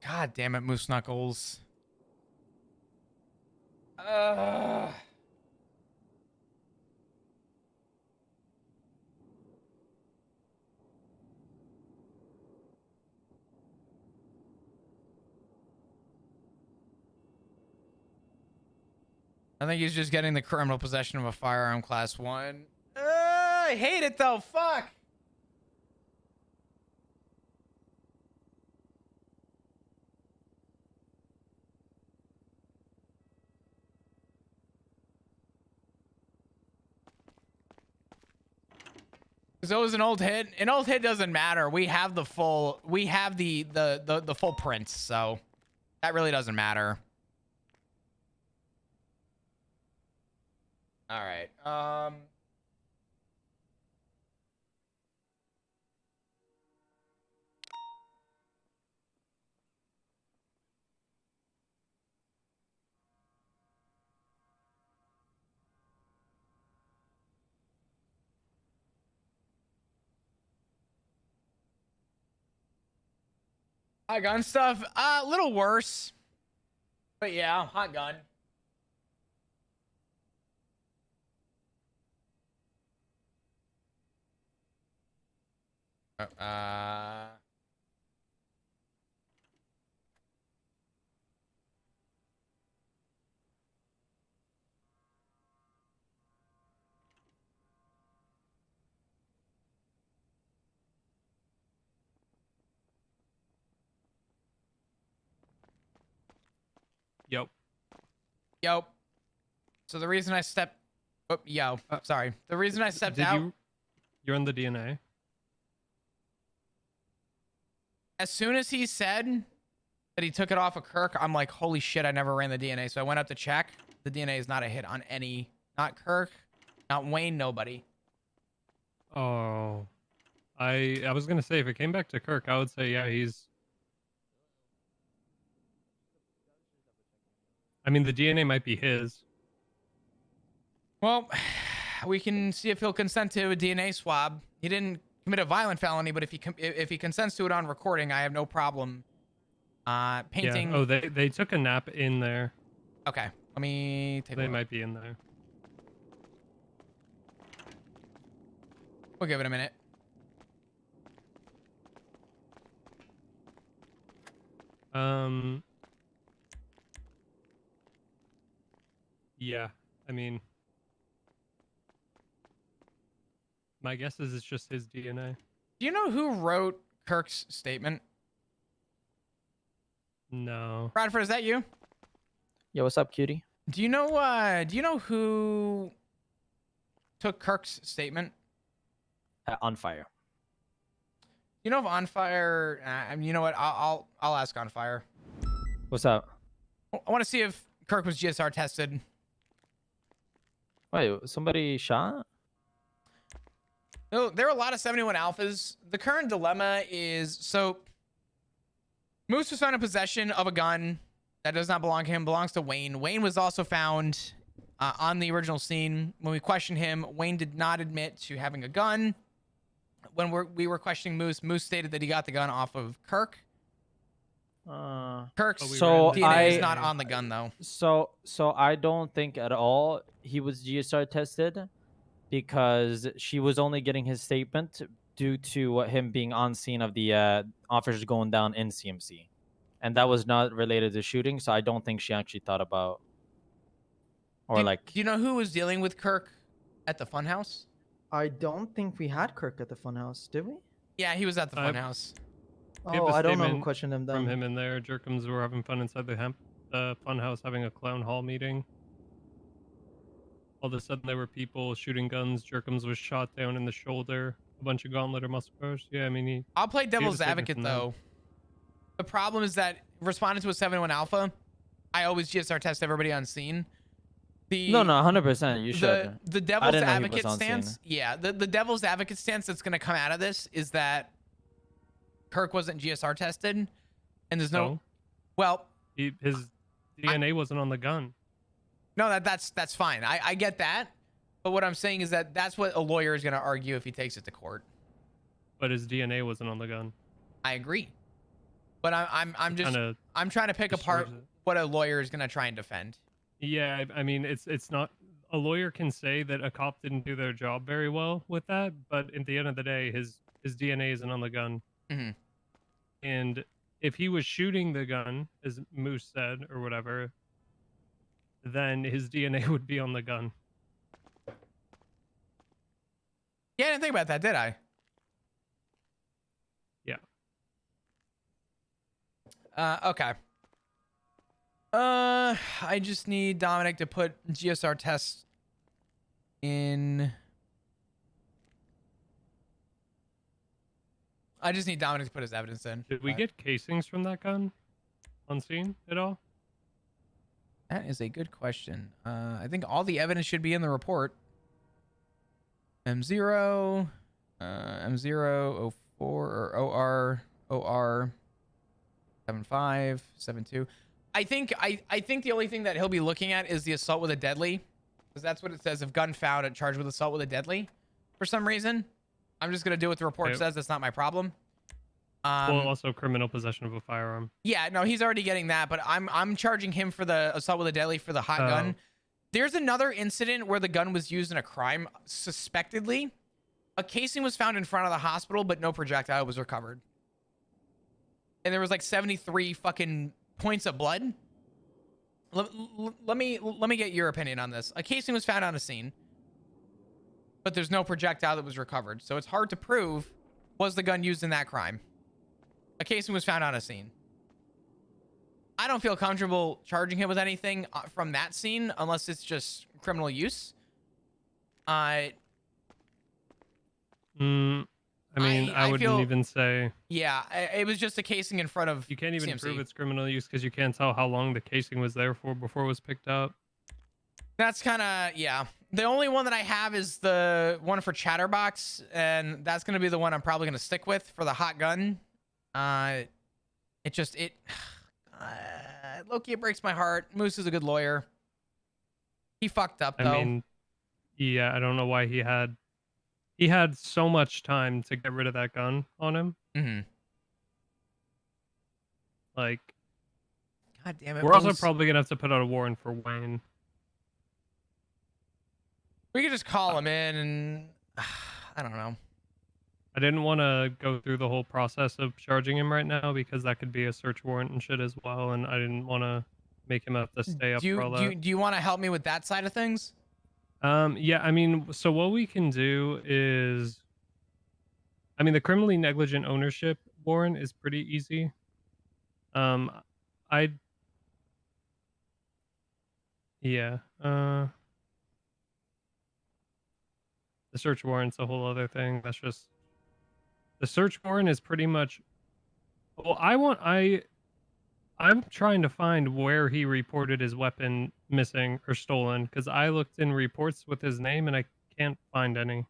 [SPEAKER 1] God damn it, Moose Knuckles. I think he's just getting the criminal possession of a firearm class 1. I hate it though. Fuck. So it was an old hit. An old hit doesn't matter. We have the full. We have the full prints, so that really doesn't matter. All right. Hot gun stuff. A little worse, but yeah, hot gun.
[SPEAKER 11] Yep.
[SPEAKER 1] Yo. So the reason I stepped. Oh, yo. Sorry. The reason I stepped out.
[SPEAKER 11] You're on the DNA.
[SPEAKER 1] As soon as he said that he took it off of Kirk, I'm like, holy shit, I never ran the DNA. So I went up to check. The DNA is not a hit on any. Not Kirk. Not Wayne. Nobody.
[SPEAKER 11] Oh. I was gonna say if it came back to Kirk, I would say yeah, he's. I mean, the DNA might be his.
[SPEAKER 1] Well, we can see if he'll consent to a DNA swab. He didn't commit a violent felony, but if he consents to it on recording, I have no problem. Painting.
[SPEAKER 11] Yeah. Oh, they took a nap in there.
[SPEAKER 1] Okay, let me take.
[SPEAKER 11] They might be in there.
[SPEAKER 1] We'll give it a minute.
[SPEAKER 11] Yeah. I mean, my guess is it's just his DNA.
[SPEAKER 1] Do you know who wrote Kirk's statement?
[SPEAKER 11] No.
[SPEAKER 1] Bradford, is that you?
[SPEAKER 15] Yo, what's up, cutie?
[SPEAKER 1] Do you know who took Kirk's statement?
[SPEAKER 15] On fire.
[SPEAKER 1] You know if On Fire, you know what? I'll ask On Fire.
[SPEAKER 15] What's up?
[SPEAKER 1] I want to see if Kirk was GSR tested.
[SPEAKER 15] Wait, somebody shot?
[SPEAKER 1] No, there are a lot of 71 alphas. The current dilemma is, so Moose was found in possession of a gun that does not belong to him, belongs to Wayne. Wayne was also found on the original scene. When we questioned him, Wayne did not admit to having a gun. When we were questioning Moose, Moose stated that he got the gun off of Kirk. Kirk's DNA is not on the gun though.
[SPEAKER 15] So I don't think at all
[SPEAKER 19] he was GSR tested because she was only getting his statement due to him being on scene of the officers going down in CMC. And that was not related to shooting, so I don't think she actually thought about
[SPEAKER 1] Do you know who was dealing with Kirk at the funhouse?
[SPEAKER 19] I don't think we had Kirk at the funhouse, did we?
[SPEAKER 1] Yeah, he was at the funhouse.
[SPEAKER 11] We have
[SPEAKER 19] Oh,
[SPEAKER 11] a
[SPEAKER 19] I don't know who
[SPEAKER 11] statement
[SPEAKER 19] questioned him
[SPEAKER 11] from
[SPEAKER 19] then.
[SPEAKER 11] him in there. Jerkums were having fun inside the funhouse having a clown hall meeting. All of a sudden, there were people shooting guns. Jerkums was shot down in the shoulder. A bunch of gauntlet or muscle cars. Yeah, I mean,
[SPEAKER 1] I'll play
[SPEAKER 11] he gave a
[SPEAKER 1] devil's
[SPEAKER 11] statement
[SPEAKER 1] advocate
[SPEAKER 11] from them.
[SPEAKER 1] though. The problem is that responding to a 7-1 alpha, I always GSR test everybody on scene.
[SPEAKER 19] No, 100%. You should.
[SPEAKER 1] The
[SPEAKER 19] I
[SPEAKER 1] devil's
[SPEAKER 19] didn't know he
[SPEAKER 1] advocate
[SPEAKER 19] was on
[SPEAKER 1] stance.
[SPEAKER 19] scene.
[SPEAKER 1] Yeah, the devil's advocate stance that's going to come out of this is that Kirk wasn't GSR tested, and there's no.
[SPEAKER 11] No.
[SPEAKER 1] Well,
[SPEAKER 11] His DNA wasn't on the gun.
[SPEAKER 1] No, that's fine. I get that, but what I'm saying is that that's what a lawyer is going to argue if he takes it to court.
[SPEAKER 11] But his DNA wasn't on the gun.
[SPEAKER 1] I agree, but I'm trying to pick apart what a lawyer is going to try and defend.
[SPEAKER 11] Yeah, I mean, it's not. A lawyer can say that a cop didn't do their job very well with that, but at the end of the day, his DNA isn't on the gun.
[SPEAKER 1] Mm-hmm.
[SPEAKER 11] And if he was shooting the gun, as Moose said, or whatever, then his DNA would be on the gun.
[SPEAKER 1] Yeah, I didn't think about that, did I?
[SPEAKER 11] Yeah.
[SPEAKER 1] Okay. I just need Dominic to put GSR tests in. I just need Dominic to put his evidence in.
[SPEAKER 11] Did we get casings from that gun on scene at all?
[SPEAKER 1] That is a good question. I think all the evidence should be in the report. M0, M0, 04, or OR, 75, 72. I think the only thing that he'll be looking at is the assault with a deadly, because that's what it says. If gun found at charged with assault with a deadly, for some reason, I'm just gonna do what the report says. That's not my problem.
[SPEAKER 11] Well, also criminal possession of a firearm.
[SPEAKER 1] Yeah, no, he's already getting that, but I'm charging him for the assault with a deadly for the hot gun. There's another incident where the gun was used in a crime, suspectedly. A casing was found in front of the hospital, but no projectile was recovered. And there was like 73 fucking points of blood. Let me get your opinion on this. A casing was found on a scene, but there's no projectile that was recovered. So it's hard to prove, was the gun used in that crime? A casing was found on a scene. I don't feel comfortable charging him with anything from that scene unless it's just criminal use.
[SPEAKER 11] I mean, I wouldn't even say.
[SPEAKER 1] Yeah, it was just a casing in front of.
[SPEAKER 11] You can't even
[SPEAKER 1] CMC.
[SPEAKER 11] prove it's criminal use because you can't tell how long the casing was there for before it was picked up.
[SPEAKER 1] That's kind of, yeah. The only one that I have is the one for Chatterbox, and that's going to be the one I'm probably going to stick with for the hot gun. Loki, it breaks my heart. Moose is a good lawyer. He fucked up, though.
[SPEAKER 11] I mean, yeah, I don't know why he had so much time to get rid of that gun on him.
[SPEAKER 1] Mm-hmm.
[SPEAKER 11] Like,
[SPEAKER 1] God damn it.
[SPEAKER 11] We're also probably gonna have to put out a warrant for Wayne.
[SPEAKER 1] We could just call him in and I don't know.
[SPEAKER 11] I didn't want to go through the whole process of charging him right now because that could be a search warrant and shit as well, and I didn't want to make him have to stay up for all that.
[SPEAKER 1] Do you want to help me with that side of things?
[SPEAKER 11] Yeah, I mean, so what we can do is, I mean, the criminally negligent ownership warrant is pretty easy. Yeah, the search warrant's a whole other thing. That's just, the search warrant is pretty much, well, I'm trying to find where he reported his weapon missing or stolen because I looked in reports with his name and I can't find any.